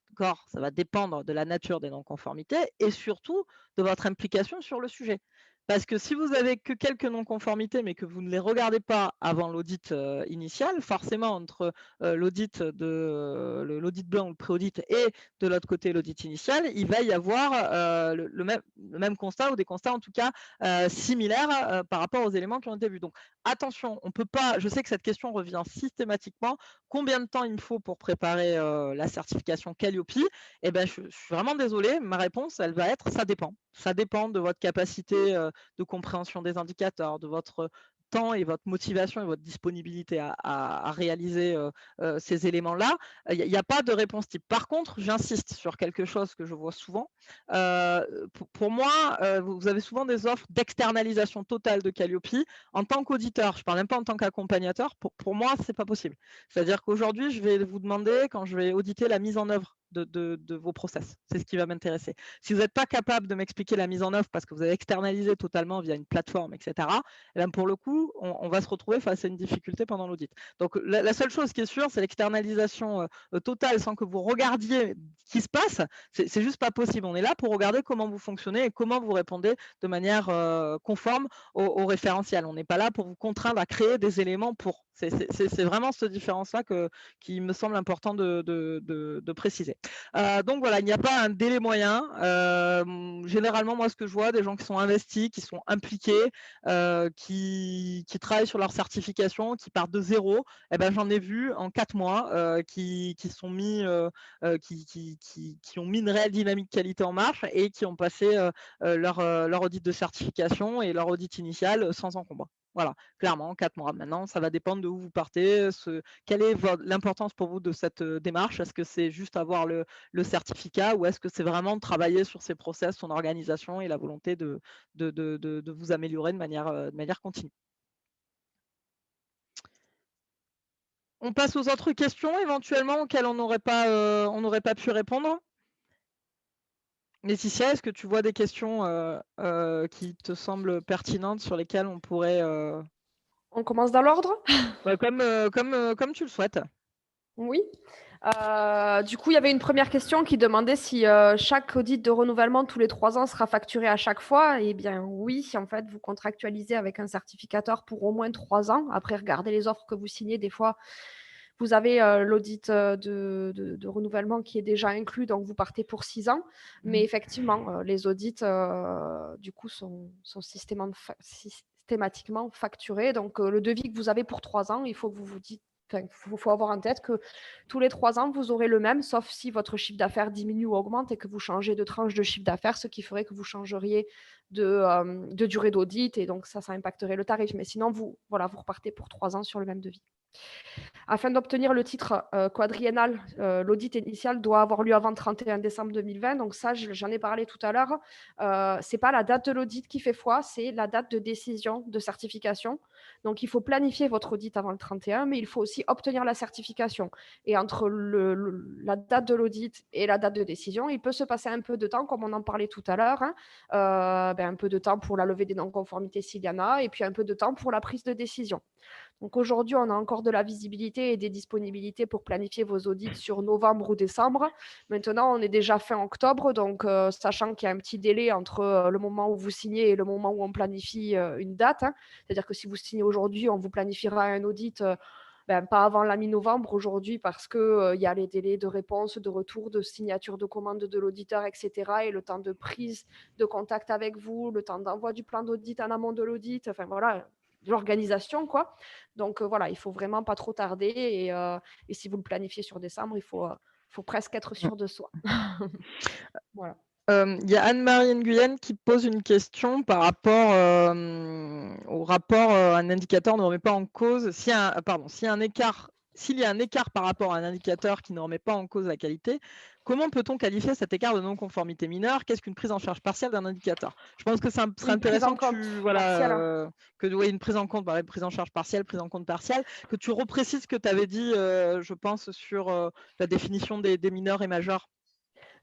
A: va dépendre de la nature des non-conformités et surtout de votre implication sur le sujet. Parce que si vous avez que quelques non-conformités, mais que vous ne les regardez pas avant l'audit initial, forcément, entre l'audit blanc ou le pré-audit et de l'autre côté l'audit initial, il va y avoir le même constat ou des constats en tout cas similaires par rapport aux éléments qui ont été vus. Donc attention, on peut pas, je sais que cette question revient systématiquement, combien de temps il me faut pour préparer la certification Calliope? Eh ben, je suis vraiment désolée, ma réponse, elle va être ça dépend. Ça dépend de votre capacité de compréhension des indicateurs, de votre temps et votre motivation et votre disponibilité à réaliser ces éléments-là. Il n'y a pas de réponse type. Par contre, j'insiste sur quelque chose que je vois souvent. Pour moi, vous avez souvent des offres d'externalisation totale de Calliope. En tant qu'auditeur, je ne parle même pas en tant qu'accompagnateur, pour moi, ce n'est pas possible. C'est-à-dire qu'aujourd'hui, je vais vous demander, quand je vais auditer la mise en œuvre de vos process. C'est ce qui va m'intéresser. Si vous n'êtes pas capable de m'expliquer la mise en œuvre parce que vous avez externalisé totalement via une plateforme, etc., et bien pour le coup, on va se retrouver face à une difficulté pendant l'audit. Donc, la seule chose qui est sûre, c'est l'externalisation totale sans que vous regardiez ce qui se passe. C'est juste pas possible. On est là pour regarder comment vous fonctionnez et comment vous répondez de manière conforme au référentiel. On n'est pas là pour vous contraindre à créer des éléments pour. C'est vraiment cette différence-là qui me semble important de préciser. Donc voilà, il n'y a pas un délai moyen. Généralement, moi, ce que je vois, des gens qui sont investis, qui sont impliqués, qui travaillent sur leur certification, qui partent de zéro, eh ben, j'en ai vu en 4 mois qui ont mis une réelle dynamique qualité en marche et qui ont passé leur audit de certification et leur audit initial sans encombre. Voilà, clairement, 4 mois. Maintenant, ça va dépendre de où vous partez, quelle est l'importance pour vous de cette démarche. Est-ce que c'est juste avoir le certificat ou est-ce que c'est vraiment de travailler sur ses process, son organisation et la volonté de vous améliorer de manière continue. On passe aux autres questions éventuellement auxquelles on n'aurait pas pu répondre. Laetitia, est-ce que tu vois des questions qui te semblent pertinentes sur lesquelles on pourrait…
B: On commence dans l'ordre?
A: Comme tu le souhaites.
B: Oui. Du coup, il y avait une première question qui demandait si chaque audit de renouvellement tous les 3 ans sera facturé à chaque fois. Eh bien, oui, en fait, vous contractualisez avec un certificateur pour au moins 3 ans. Après, regardez les offres que vous signez. Des fois, vous avez l'audit de renouvellement qui est déjà inclus, donc vous partez pour 6 ans. Mais effectivement, les audits, du coup, sont systématiquement facturés. Donc, le devis que vous avez pour 3 ans, il faut que vous vous dites, il faut avoir en tête que tous les 3 ans, vous aurez le même, sauf si votre chiffre d'affaires diminue ou augmente et que vous changez de tranche de chiffre d'affaires, ce qui ferait que vous changeriez de durée d'audit et donc ça impacterait le tarif. Mais sinon, vous repartez pour 3 ans sur le même devis. Afin d'obtenir le titre quadriennal, l'audit initial doit avoir lieu avant le 31 décembre 2020. Donc ça, j'en ai parlé tout à l'heure. Ce n'est pas la date de l'audit qui fait foi, c'est la date de décision de certification. Donc, il faut planifier votre audit avant le 31, mais il faut aussi obtenir la certification. Et entre la date de l'audit et la date de décision, il peut se passer un peu de temps, comme on en parlait tout à l'heure. Un peu de temps pour la levée des non-conformités s'il y en a, et puis un peu de temps pour la prise de décision. Donc aujourd'hui, on a encore de la visibilité et des disponibilités pour planifier vos audits sur novembre ou décembre. Maintenant, on est déjà fin octobre, donc sachant qu'il y a un petit délai entre le moment où vous signez et le moment où on planifie une date. C'est-à-dire que si vous signez aujourd'hui, on vous planifiera un audit pas avant la mi-novembre aujourd'hui parce qu'il y a les délais de réponse, de retour, de signature de commande de l'auditeur, etc. Et le temps de prise de contact avec vous, le temps d'envoi du plan d'audit en amont de l'audit, enfin voilà, l'organisation, quoi. Donc voilà, il faut vraiment pas trop tarder et si vous le planifiez sur décembre, il faut presque être sûr de soi. Voilà.
A: Il y a Anne-Marie Nguyen qui pose une question par rapport au rapport un indicateur ne remet pas en cause s'il y a un écart par rapport à un indicateur qui ne remet pas en cause la qualité, comment peut-on qualifier cet écart de non-conformité mineure? Qu'est-ce qu'une prise en charge partielle d'un indicateur? Je pense que ça serait
B: Une prise
A: intéressant
B: en compte
A: une prise en compte, une prise en charge partielle, prise en compte partielle, que tu reprécises ce que tu avais dit, je pense, sur la définition des mineurs et majeurs.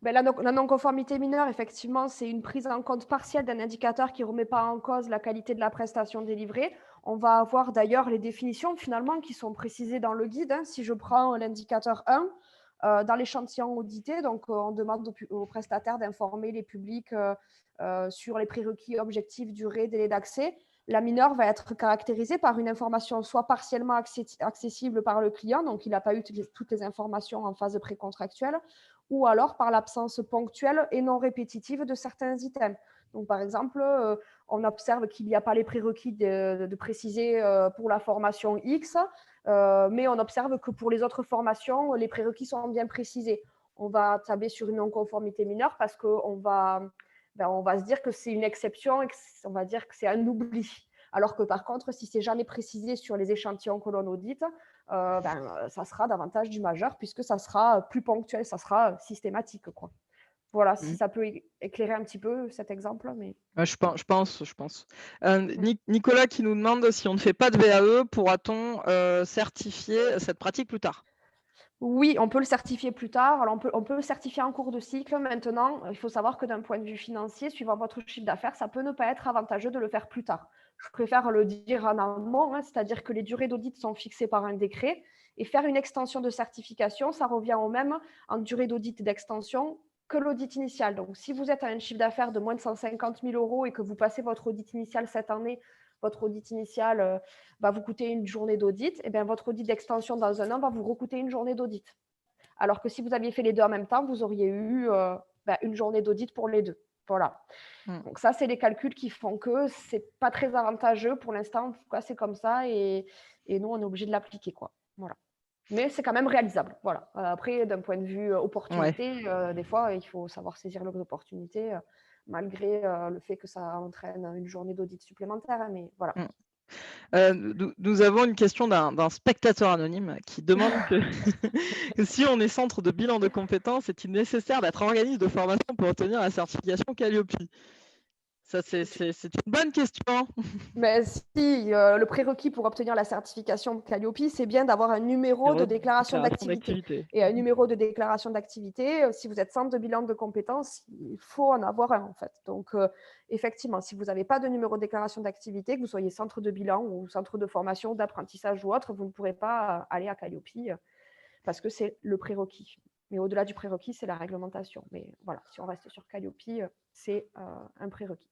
B: Ben, la non-conformité mineure, effectivement, c'est une prise en compte partielle d'un indicateur qui ne remet pas en cause la qualité de la prestation délivrée. On va avoir d'ailleurs les définitions finalement qui sont précisées dans le guide. Si je prends l'indicateur 1, dans l'échantillon audité, donc on demande aux prestataires d'informer les publics sur les prérequis, objectifs, durée, délai d'accès. La mineure va être caractérisée par une information soit partiellement accessible par le client, donc il n'a pas eu toutes les informations en phase précontractuelle, ou alors par l'absence ponctuelle et non répétitive de certains items. Donc, par exemple, on observe qu'il n'y a pas les prérequis de préciser pour la formation X, mais on observe que pour les autres formations, les prérequis sont bien précisés. On va tabler sur une non-conformité mineure parce qu'on va, on va se dire que c'est une exception et on va dire que c'est un oubli. Alors que par contre, si c'est jamais précisé sur les échantillons que l'on audite, ça sera davantage du majeur puisque ça sera plus ponctuel, ça sera systématique, quoi. Voilà, si ça peut éclairer un petit peu cet exemple. Mais...
A: Je pense. Nicolas qui nous demande si on ne fait pas de VAE, pourra-t-on certifier cette pratique plus tard?
B: Oui, on peut le certifier plus tard. Alors, on peut le certifier en cours de cycle. Maintenant, il faut savoir que d'un point de vue financier, suivant votre chiffre d'affaires, ça peut ne pas être avantageux de le faire plus tard. Je préfère le dire en amont, c'est-à-dire que les durées d'audit sont fixées par un décret. Et faire une extension de certification, ça revient au même en durée d'audit d'extension que l'audit initial. Donc, si vous êtes à un chiffre d'affaires de moins de 150 000 € et que vous passez votre audit initial cette année, votre audit initial va vous coûter une journée d'audit, et bien votre audit d'extension dans un an va vous recoûter une journée d'audit. Alors que si vous aviez fait les deux en même temps, vous auriez eu une journée d'audit pour les deux. Voilà. Donc ça, c'est les calculs qui font que c'est pas très avantageux pour l'instant. En tout cas, c'est comme ça et nous, on est obligé de l'appliquer, quoi. Voilà. Mais c'est quand même réalisable. Voilà. Après, d'un point de vue opportunité, des fois, il faut savoir saisir les opportunités, malgré le fait que ça entraîne une journée d'audit supplémentaire. Mais voilà.
A: Nous avons une question d'un spectateur anonyme qui demande que si on est centre de bilan de compétences, est-il nécessaire d'être organisme de formation pour obtenir la certification Calliope? Ça, c'est une bonne question.
B: Mais si, le prérequis pour obtenir la certification Calliope, c'est bien d'avoir un numéro de déclaration d'activité. Et un numéro de déclaration d'activité, si vous êtes centre de bilan de compétences, il faut en avoir un, en fait. Donc, effectivement, si vous n'avez pas de numéro de déclaration d'activité, que vous soyez centre de bilan ou centre de formation, d'apprentissage ou autre, vous ne pourrez pas aller à Calliope parce que c'est le prérequis. Mais au-delà du prérequis, c'est la réglementation. Mais voilà, si on reste sur Calliope, c'est un prérequis.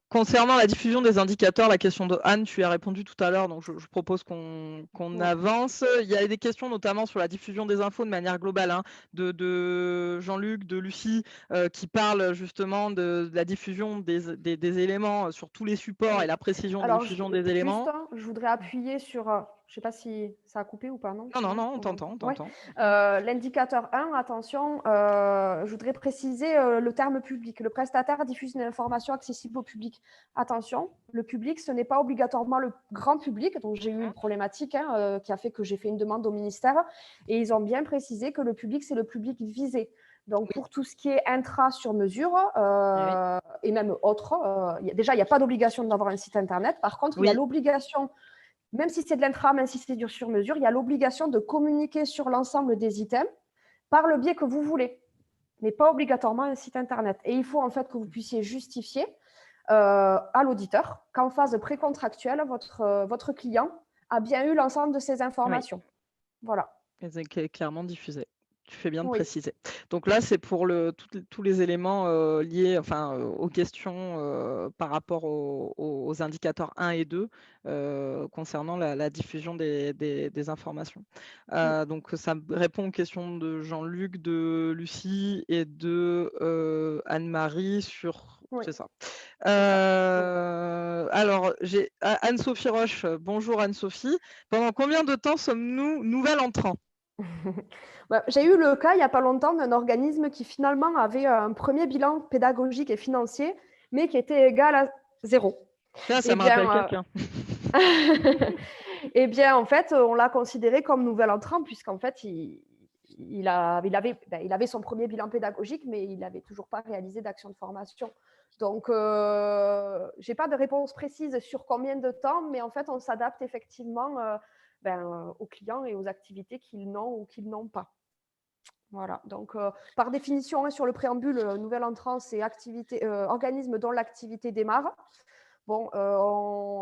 A: Concernant la diffusion des indicateurs, la question de Anne, tu y as répondu tout à l'heure, donc je propose qu'on avance. Il y a des questions notamment sur la diffusion des infos de manière globale, de Jean-Luc, de Lucie, qui parlent justement de la diffusion des éléments sur tous les supports et la précision de diffusion des éléments.
B: Je voudrais appuyer sur... je ne sais pas si ça a coupé ou pas, non?
A: Non, on t'entend.
B: L'indicateur 1, attention, je voudrais préciser le terme public. Le prestataire diffuse une information accessible au public. Attention, le public, ce n'est pas obligatoirement le grand public. Donc, j'ai eu une problématique qui a fait que j'ai fait une demande au ministère et ils ont bien précisé que le public, c'est le public visé. Donc, pour tout ce qui est intra sur mesure et même autre, déjà, il n'y a pas d'obligation d'avoir un site internet. Par contre, il y a l'obligation, même si c'est de l'intra, même si c'est du sur mesure, il y a l'obligation de communiquer sur l'ensemble des items par le biais que vous voulez, mais pas obligatoirement un site internet. Et il faut en fait que vous puissiez justifier à l'auditeur qu'en phase précontractuelle, votre client a bien eu l'ensemble de ces informations. Voilà.
A: C'est clairement diffusé. Tu fais bien de préciser. Donc là, c'est pour tous les éléments liés aux questions par rapport aux indicateurs 1 et 2 concernant la diffusion des informations. Donc, ça répond aux questions de Jean-Luc, de Lucie et de Anne-Marie sur... C'est ça. Alors, j'ai Anne-Sophie Roche. Bonjour Anne-Sophie. Pendant combien de temps sommes-nous nouvelles entrants?
B: J'ai eu le cas il n'y a pas longtemps d'un organisme qui finalement avait un premier bilan pédagogique et financier, mais qui était égal à 0.
A: Ça me rappelle quelqu'un.
B: Eh bien, en fait, on l'a considéré comme nouvel entrant, puisqu'en fait, il il avait son premier bilan pédagogique, mais il n'avait toujours pas réalisé d'action de formation. Donc, je n'ai pas de réponse précise sur combien de temps, mais en fait, on s'adapte effectivement aux clients et aux activités qu'ils n'ont ou qu'ils n'ont pas. Voilà, donc par définition, sur le préambule, nouvel entrant, c'est organisme dont l'activité démarre. Bon,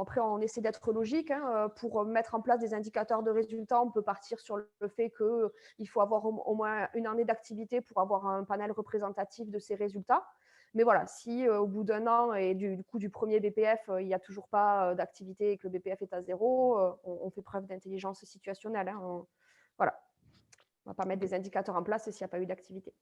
B: après, on essaie d'être logique. Pour mettre en place des indicateurs de résultats, on peut partir sur le fait qu'il faut avoir au moins une année d'activité pour avoir un panel représentatif de ces résultats. Mais voilà, si au bout d'un an et du coup du premier BPF, il n'y a toujours pas d'activité et que le BPF est à 0, on fait preuve d'intelligence situationnelle. Voilà. On ne va pas mettre des indicateurs en place s'il n'y a pas eu d'activité.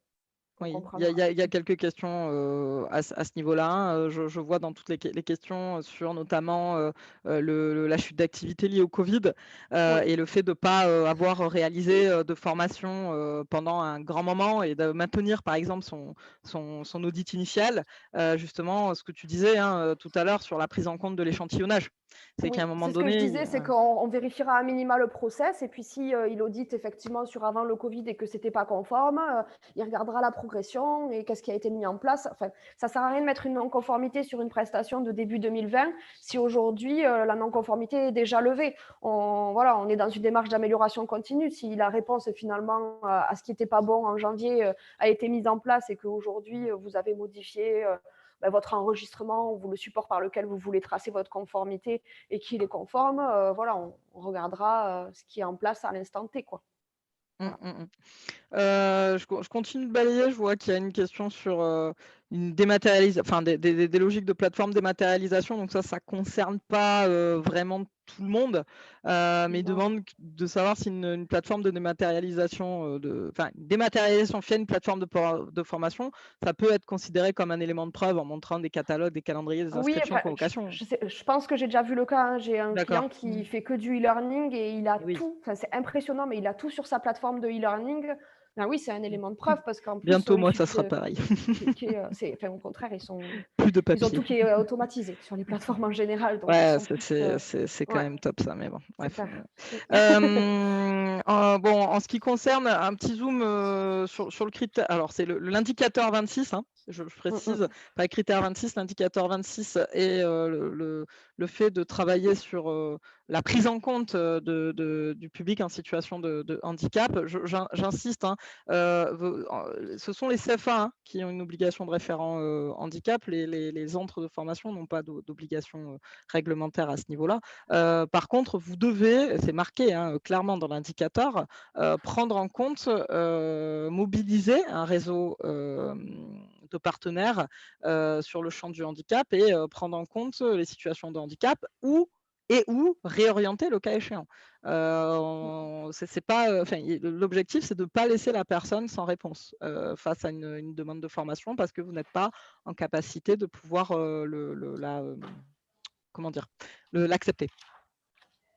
A: Oui, il y a quelques questions à ce niveau-là. Je vois dans toutes les questions sur notamment la chute d'activité liée au Covid et le fait de ne pas avoir réalisé de formation pendant un grand moment et de maintenir par exemple son audit initial. Justement, ce que tu disais tout à l'heure sur la prise en compte de l'échantillonnage. C'est qu'à un moment donné…
B: Ce que je disais, c'est qu'on vérifiera à minima le process et puis si il audite effectivement sur avant le Covid et que ce n'était pas conforme, il regardera la progression et qu'est-ce qui a été mis en place. Enfin, ça ne sert à rien de mettre une non-conformité sur une prestation de début 2020 si aujourd'hui la non-conformité est déjà levée. On est dans une démarche d'amélioration continue. Si la réponse finalement à ce qui n'était pas bon en janvier a été mise en place et qu'aujourd'hui vous avez modifié votre enregistrement ou le support par lequel vous voulez tracer votre conformité et qu'il est conforme, on regardera ce qui est en place à l'instant T, quoi.
A: Voilà. Je continue de balayer. Je vois qu'il y a une question sur une dématérialisation, enfin des logiques de plateforme dématérialisation. Donc ça concerne pas vraiment tout le monde, mais il demande de savoir si une plateforme de dématérialisation, dématérialisation via une plateforme de formation, ça peut être considéré comme un élément de preuve en montrant des catalogues, des calendriers, des inscriptions, convocations.
B: Je pense que j'ai déjà vu le cas. J'ai un client qui fait que du e-learning et il a tout. Enfin, c'est impressionnant, mais il a tout sur sa plateforme de e-learning. Ben oui, c'est un élément de preuve parce qu'en plus…
A: Bientôt, moi, ça sera pareil.
B: Au contraire, ils
A: ont
B: tout qui est automatisé sur les plateformes en général. Donc
A: ouais, c'est quand même top ça, mais bon. Bref. Bon, en ce qui concerne un petit zoom sur le critère, alors c'est l'indicateur 26, je précise, pas le critère 26, l'indicateur 26 et le fait de travailler sur la prise en compte du public en situation de handicap. J'insiste, ce sont les CFA qui ont une obligation de référent handicap. Les centres de formation n'ont pas d'obligation réglementaire à ce niveau-là. Par contre, vous devez, c'est marqué clairement dans l'indicateur, prendre en compte, mobiliser un réseau de partenaires sur le champ du handicap et prendre en compte les situations de handicap ou réorienter le cas échéant. L'objectif, c'est de ne pas laisser la personne sans réponse face à une demande de formation parce que vous n'êtes pas en capacité de pouvoir l'accepter.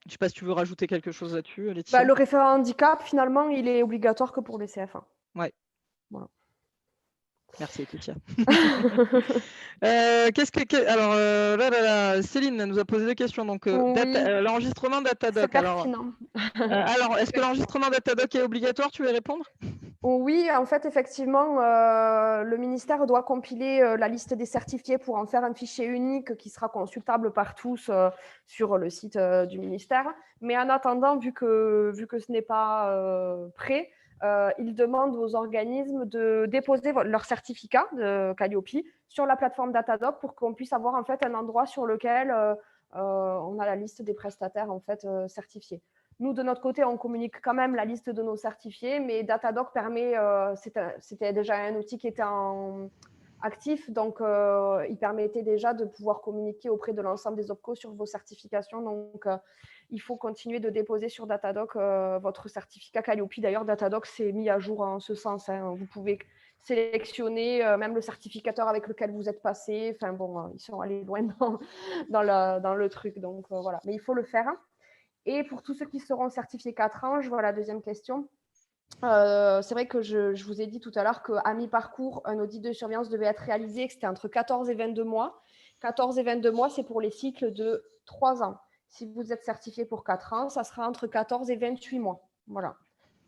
A: Je ne sais pas si tu veux rajouter quelque chose là-dessus, Laetitia.
B: Le référent handicap, finalement, il est obligatoire que pour les CF1.
A: Ouais.
B: Voilà.
A: Merci, Laetitia. Céline nous a posé des questions. Donc, l'enregistrement Datadoc.
B: C'est pertinent.
A: Alors, est-ce que l'enregistrement Datadoc est obligatoire? Tu veux répondre?
B: Oui, en fait, effectivement, le ministère doit compiler la liste des certifiés pour en faire un fichier unique qui sera consultable par tous sur le site du ministère. Mais en attendant, vu que ce n'est pas prêt, il demande aux organismes de déposer leur certificat de Calliope sur la plateforme Datadoc pour qu'on puisse avoir en fait un endroit sur lequel on a la liste des prestataires en fait certifiés. Nous, de notre côté, on communique quand même la liste de nos certifiés, mais Datadoc permet, c'était déjà un outil qui était actif, donc il permettait déjà de pouvoir communiquer auprès de l'ensemble des OPCO sur vos certifications. Donc, il faut continuer de déposer sur Datadoc votre certificat Calliope. D'ailleurs, Datadoc s'est mis à jour en ce sens. Vous pouvez sélectionner même le certificateur avec lequel vous êtes passé. Enfin bon, ils sont allés loin dans le truc. Donc, voilà. Mais il faut le faire. Et pour tous ceux qui seront certifiés 4 ans, je vois la deuxième question. C'est vrai que je vous ai dit tout à l'heure qu'à mi-parcours, un audit de surveillance devait être réalisé, que c'était entre 14 et 22 mois. 14 et 22 mois, c'est pour les cycles de 3 ans. Si vous êtes certifié pour 4 ans, ça sera entre 14 et 28 mois. Voilà.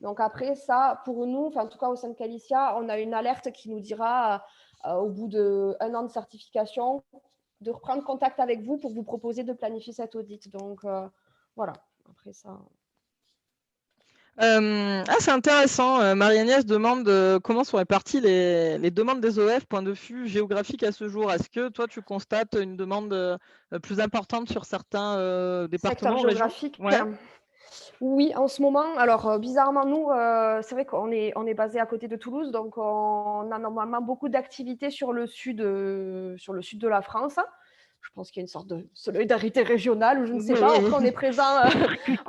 B: Donc après ça, pour nous, en tout cas au sein de Qualicia, on a une alerte qui nous dira au bout d'1 an de certification de reprendre contact avec vous pour vous proposer de planifier cet audit. Donc voilà, après ça.
A: C'est intéressant. Marie-Agnès demande comment sont réparties les demandes des OF, point de vue géographique à ce jour. Est-ce que toi, tu constates une demande plus importante sur certains départements
B: Secteur
A: ou régions?
B: géographique.
A: Ouais.
B: Oui, en ce moment, alors bizarrement, nous, c'est vrai qu'on est basé à côté de Toulouse, donc on a normalement beaucoup d'activités sur le sud de la France. Je pense qu'il y a une sorte de solidarité régionale, ou je ne sais pas. Après, on est présent,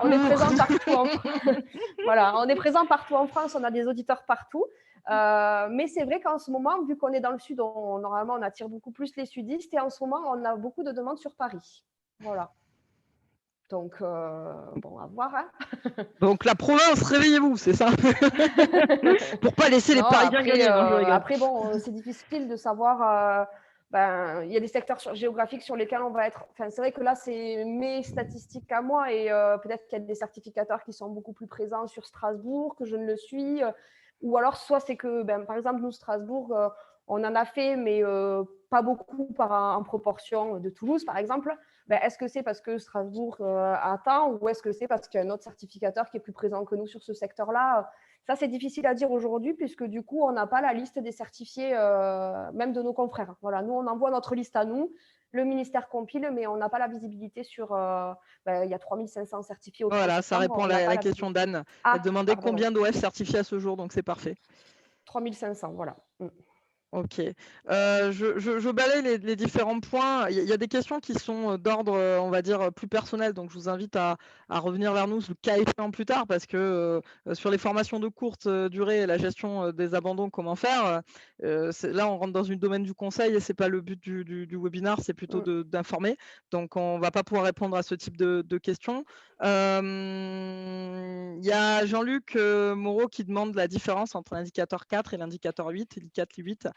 B: on est présent partout en voilà, on est présent partout en France, on a des auditeurs partout. Mais c'est vrai qu'en ce moment, vu qu'on est dans le sud, normalement, on attire beaucoup plus les sudistes, et en ce moment, on a beaucoup de demandes sur Paris. Voilà. Donc, bon, à voir. Hein.
A: Donc la province, réveillez-vous, c'est ça? Pour pas laisser les
B: Non,
A: Parisiens gagner. Non, je rigole.
B: après, bon, c'est difficile de savoir. Il y a des secteurs géographiques sur lesquels on va être. Enfin, c'est vrai que là, c'est mes statistiques à moi, et peut-être qu'il y a des certificateurs qui sont beaucoup plus présents sur Strasbourg que je ne le suis. Ou alors, soit c'est que, par exemple, nous, Strasbourg, on en a fait, mais pas beaucoup en proportion de Toulouse, par exemple. Est-ce que c'est parce que Strasbourg attend, ou est-ce que c'est parce qu'il y a un autre certificateur qui est plus présent que nous sur ce secteur-là? Ça, c'est difficile à dire aujourd'hui, puisque du coup, on n'a pas la liste des certifiés, même de nos confrères. Voilà, nous, on envoie notre liste à nous, le ministère compile, mais on n'a pas la visibilité sur… il y a 3500 certifiés au 30
A: Voilà, ça
B: septembre,
A: répond
B: on
A: à
B: n'a pas
A: la
B: la
A: question
B: visibilité.
A: d'Anne. Elle
B: Ah,
A: demandait
B: pardon,
A: combien d'OF certifiés à ce jour, donc c'est parfait.
B: 3500, voilà.
A: Ok. Je balaye les différents points. Il y a des questions qui sont d'ordre, on va dire, plus personnel. Donc, je vous invite à revenir vers nous, le cas échéant plus tard, parce que sur les formations de courte durée et la gestion des abandons, comment faire, là, on rentre dans une domaine du conseil et c'est pas le but du webinaire, c'est plutôt d'informer. Donc, on va pas pouvoir répondre à ce type de questions. Il y a Jean-Luc Moreau qui demande la différence entre l'indicateur 4 et l'indicateur 8, l'I4, l'I8.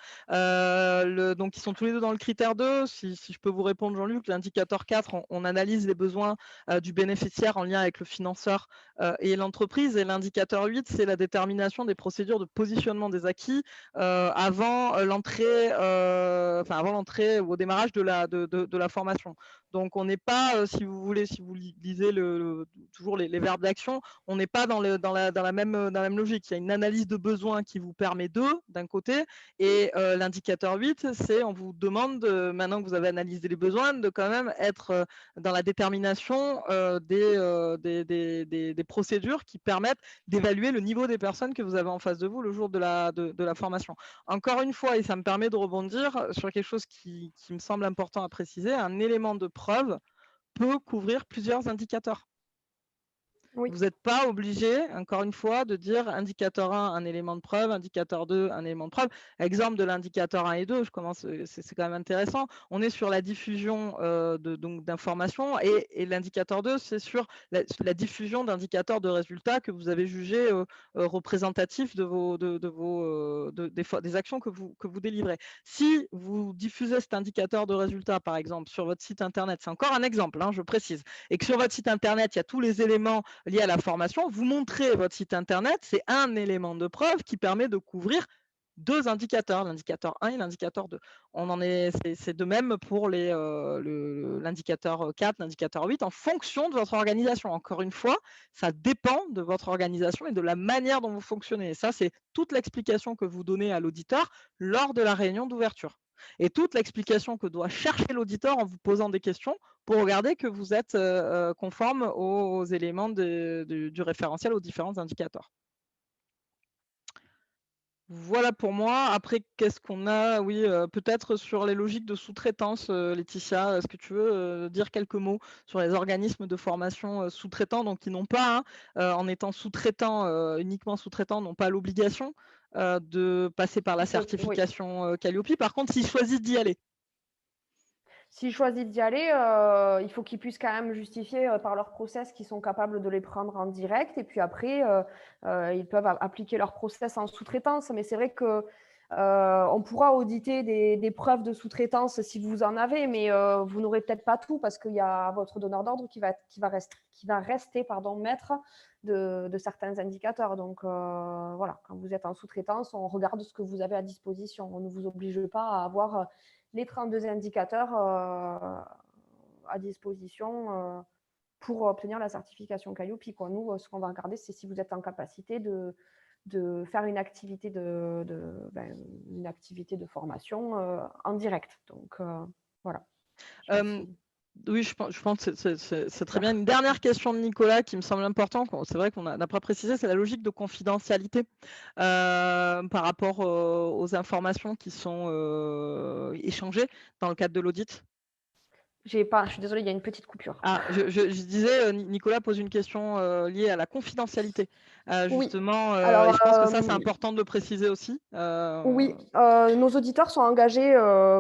A: Donc, ils sont tous les deux dans le critère 2. Si je peux vous répondre, Jean-Luc, l'indicateur 4, on analyse les besoins du bénéficiaire en lien avec le financeur et l'entreprise. Et l'indicateur 8, c'est la détermination des procédures de positionnement des acquis avant l'entrée ou au démarrage de la formation. Donc, on n'est pas, si vous voulez, si vous lisez toujours les verbes d'action, on n'est pas dans la même logique. Il y a une analyse de besoins qui vous permet d'un côté, et l'indicateur 8, c'est on vous demande, maintenant que vous avez analysé les besoins, de quand même être dans la détermination des procédures qui permettent d'évaluer le niveau des personnes que vous avez en face de vous le jour de la formation. Encore une fois, et ça me permet de rebondir sur quelque chose qui me semble important à préciser, un élément de preuve peut couvrir plusieurs indicateurs.
B: Oui.
A: Vous n'êtes pas obligé, encore une fois, de dire indicateur 1, un élément de preuve, indicateur 2, un élément de preuve. Exemple de l'indicateur 1 et 2, c'est quand même intéressant. On est sur la diffusion d'informations, et l'indicateur 2, c'est sur la diffusion d'indicateurs de résultats que vous avez jugés représentatifs des actions que vous délivrez. Si vous diffusez cet indicateur de résultats, par exemple, sur votre site internet, c'est encore un exemple, je précise, et que sur votre site internet, il y a tous les éléments liés à la formation, vous montrez votre site internet, c'est un élément de preuve qui permet de couvrir deux indicateurs, l'indicateur 1 et l'indicateur 2. C'est de même pour l'indicateur 4, l'indicateur 8, en fonction de votre organisation. Encore une fois, ça dépend de votre organisation et de la manière dont vous fonctionnez. Et ça, c'est toute l'explication que vous donnez à l'auditeur lors de la réunion d'ouverture. Et toute l'explication que doit chercher l'auditeur en vous posant des questions pour regarder que vous êtes conforme aux éléments du référentiel, aux différents indicateurs. Voilà pour moi. Après, qu'est-ce qu'on a? Oui, peut-être sur les logiques de sous-traitance, Laetitia, est-ce que tu veux dire quelques mots sur les organismes de formation sous-traitants, donc qui n'ont pas, en étant sous-traitants, uniquement sous-traitants, n'ont pas l'obligation de passer par la certification Calliope. Par contre, s'ils choisissent d'y aller.
B: S'ils choisissent d'y aller, il faut qu'ils puissent quand même justifier par leur process qu'ils sont capables de les prendre en direct. Et puis après, ils peuvent appliquer leur process en sous-traitance. Mais c'est vrai que On pourra auditer des preuves de sous-traitance si vous en avez, mais vous n'aurez peut-être pas tout parce qu'il y a votre donneur d'ordre qui va rester maître de certains indicateurs. Donc voilà, quand vous êtes en sous-traitance, on regarde ce que vous avez à disposition. On ne vous oblige pas à avoir les 32 indicateurs à disposition pour obtenir la certification Calliope. Nous, ce qu'on va regarder, c'est si vous êtes en capacité de faire une activité une activité de formation en direct. Donc, voilà.
A: Oui, je pense que c'est très bien. Une dernière question de Nicolas qui me semble importante, c'est vrai qu'on n'a pas précisé, c'est la logique de confidentialité par rapport aux informations qui sont échangées dans le cadre de l'audit.
B: Je suis désolée, il y a une petite coupure.
A: Ah, je disais, Nicolas pose une question liée à la confidentialité. Justement,
B: Alors,
A: et je pense que ça, c'est important de le préciser aussi.
B: Oui, nos auditeurs sont engagés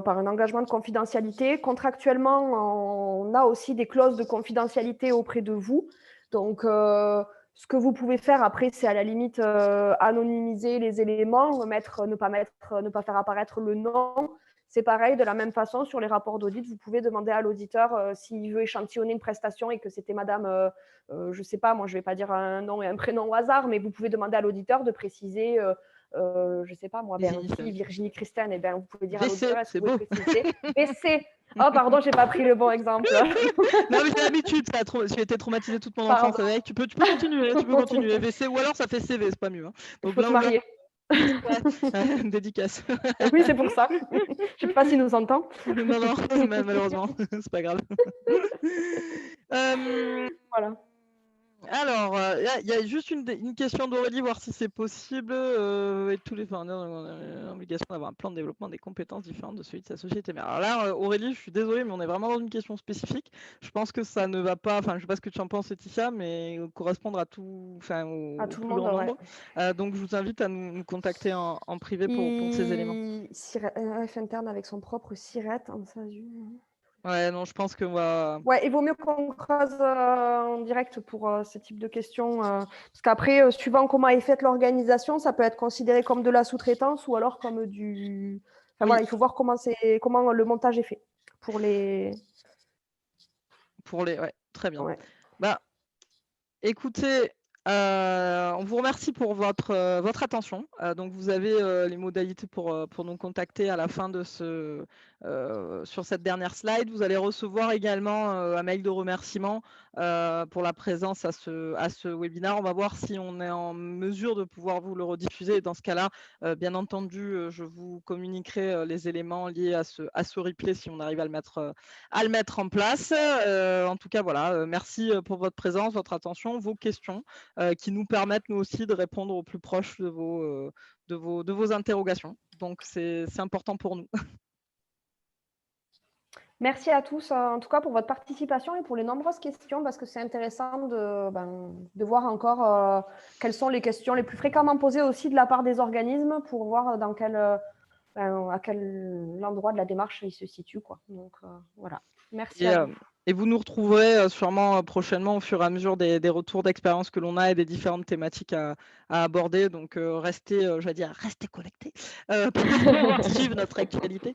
B: par un engagement de confidentialité. Contractuellement, on a aussi des clauses de confidentialité auprès de vous. Donc, ce que vous pouvez faire après, c'est à la limite anonymiser les éléments, ne pas faire apparaître le nom. C'est pareil, de la même façon, sur les rapports d'audit, vous pouvez demander à l'auditeur s'il veut échantillonner une prestation et que c'était madame, je ne sais pas, moi je ne vais pas dire un nom et un prénom au hasard, mais vous pouvez demander à l'auditeur de préciser, je ne sais pas moi, Virginie Christiane, et bien vous pouvez dire à l'auditeur, est-ce que vous pouvez préciser BC. Oh pardon, je n'ai pas pris le bon exemple.
A: Non, mais j'ai l'habitude, j'ai été traumatisée toute mon enfance avec. Tu peux continuer, VC, ou alors ça fait CV, c'est pas mieux. Hein.
B: Donc, il faut se marier.
A: Dédicace.
B: Oui, c'est pour ça. Je ne sais pas s'il nous entend.
A: Non, malheureusement, c'est pas grave.
B: Voilà.
A: Alors, il y a juste une question d'Aurélie, voir si c'est possible. Et tous les fournisseurs ont l'obligation d'avoir un plan de développement des compétences différentes de celui de sa société. Mais alors là, Aurélie, je suis désolée, mais on est vraiment dans une question spécifique. Je pense que ça ne va pas, enfin, je ne sais pas ce que tu en penses, Laetitia, mais correspondre à tout, enfin, au
B: tout
A: plus
B: le monde,
A: grand nombre. Donc, je vous invite à nous contacter en privé pour ces éléments.
B: F interne avec son propre SIRET en SASU.
A: Ouais, non, je pense que
B: Ouais, il vaut mieux qu'on creuse en direct pour ce type de questions. Parce qu'après, suivant comment est faite l'organisation, ça peut être considéré comme de la sous-traitance ou alors comme du. Enfin, voilà, il faut voir comment le montage est fait pour les.
A: Ouais, très bien.
B: Ouais.
A: Bah, écoutez, on vous remercie pour votre attention. Donc, vous avez les modalités pour nous contacter à la fin de sur cette dernière slide. Vous allez recevoir également un mail de remerciement pour la présence à ce webinaire. On va voir si on est en mesure de pouvoir vous le rediffuser. Et dans ce cas-là, bien entendu, je vous communiquerai les éléments liés à ce replay si on arrive à le mettre en place. En tout cas, voilà, merci pour votre présence, votre attention, vos questions qui nous permettent nous aussi de répondre au plus proche de vos interrogations. Donc, c'est important pour nous.
B: Merci à tous, en tout cas, pour votre participation et pour les nombreuses questions, parce que c'est intéressant de voir encore quelles sont les questions les plus fréquemment posées aussi de la part des organismes pour voir à quel endroit de la démarche ils se situent. Donc, voilà. Merci à vous.
A: Et vous nous retrouverez sûrement prochainement au fur et à mesure des retours d'expérience que l'on a et des différentes thématiques à aborder. Donc, restez connectés pour suivre notre actualité,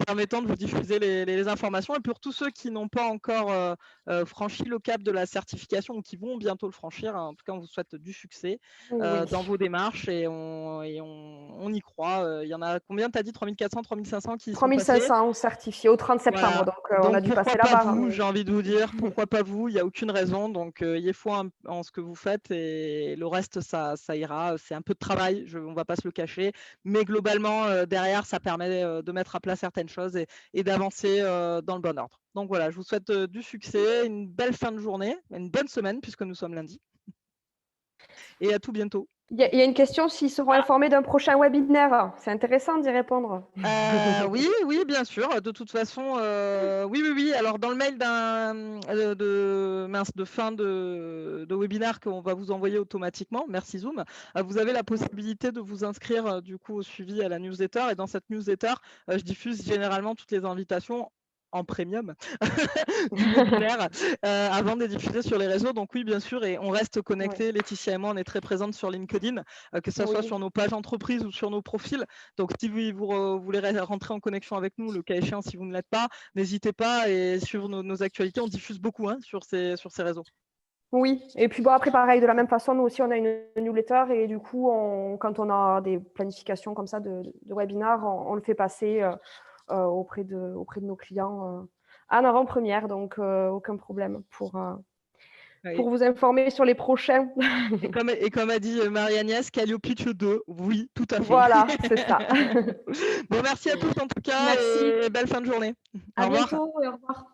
A: permettant de vous diffuser les informations. Et pour tous ceux qui n'ont pas encore franchi le cap de la certification ou qui vont bientôt le franchir, en tout cas, on vous souhaite du succès dans vos démarches et on y croit. Il y en a combien, tu as dit 3400, 3500 qui sont passés
B: 3500 certifiés au 30 septembre.
A: Voilà.
B: Donc, on a dû passer la barre.
A: J'ai envie de vous dire, pourquoi pas vous? Il n'y a aucune raison. Donc, ayez foi en ce que vous faites et le reste, ça ira. C'est un peu de travail, on ne va pas se le cacher. Mais globalement, derrière, ça permet de mettre à plat certaines choses et d'avancer dans le bon ordre. Donc, voilà, je vous souhaite du succès, une belle fin de journée, une bonne semaine puisque nous sommes lundi. Et à tout bientôt.
B: Il y a une question, s'ils seront informés d'un prochain webinaire. C'est intéressant d'y répondre.
A: Oui, bien sûr. De toute façon, oui. Alors, dans le mail de fin de webinaire qu'on va vous envoyer automatiquement, merci Zoom, vous avez la possibilité de vous inscrire du coup au suivi à la newsletter. Et dans cette newsletter, je diffuse généralement toutes les invitations en premium du webinaire avant de les diffuser sur les réseaux. Donc oui, bien sûr, et on reste connectés. Laetitia et moi, on est très présentes sur LinkedIn, que ce soit sur nos pages entreprises ou sur nos profils. Donc si vous voulez rentrer en connexion avec nous, le cas échéant, si vous ne l'êtes pas, n'hésitez pas. Et sur nos actualités, on diffuse beaucoup sur ces réseaux.
B: Oui, et puis bon, après, pareil, de la même façon, nous aussi, on a une newsletter et du coup, quand on a des planifications comme ça de webinaires, on le fait passer auprès de nos clients en avant-première, donc aucun problème pour vous informer sur les prochains.
A: Et comme a dit Marie-Agnès, Calliope 2, oui, tout à fait.
B: Voilà, c'est ça.
A: Bon, merci à tous en tout cas,
C: Merci.
A: et belle fin de journée.
B: À
A: Au revoir.
B: bientôt et au revoir.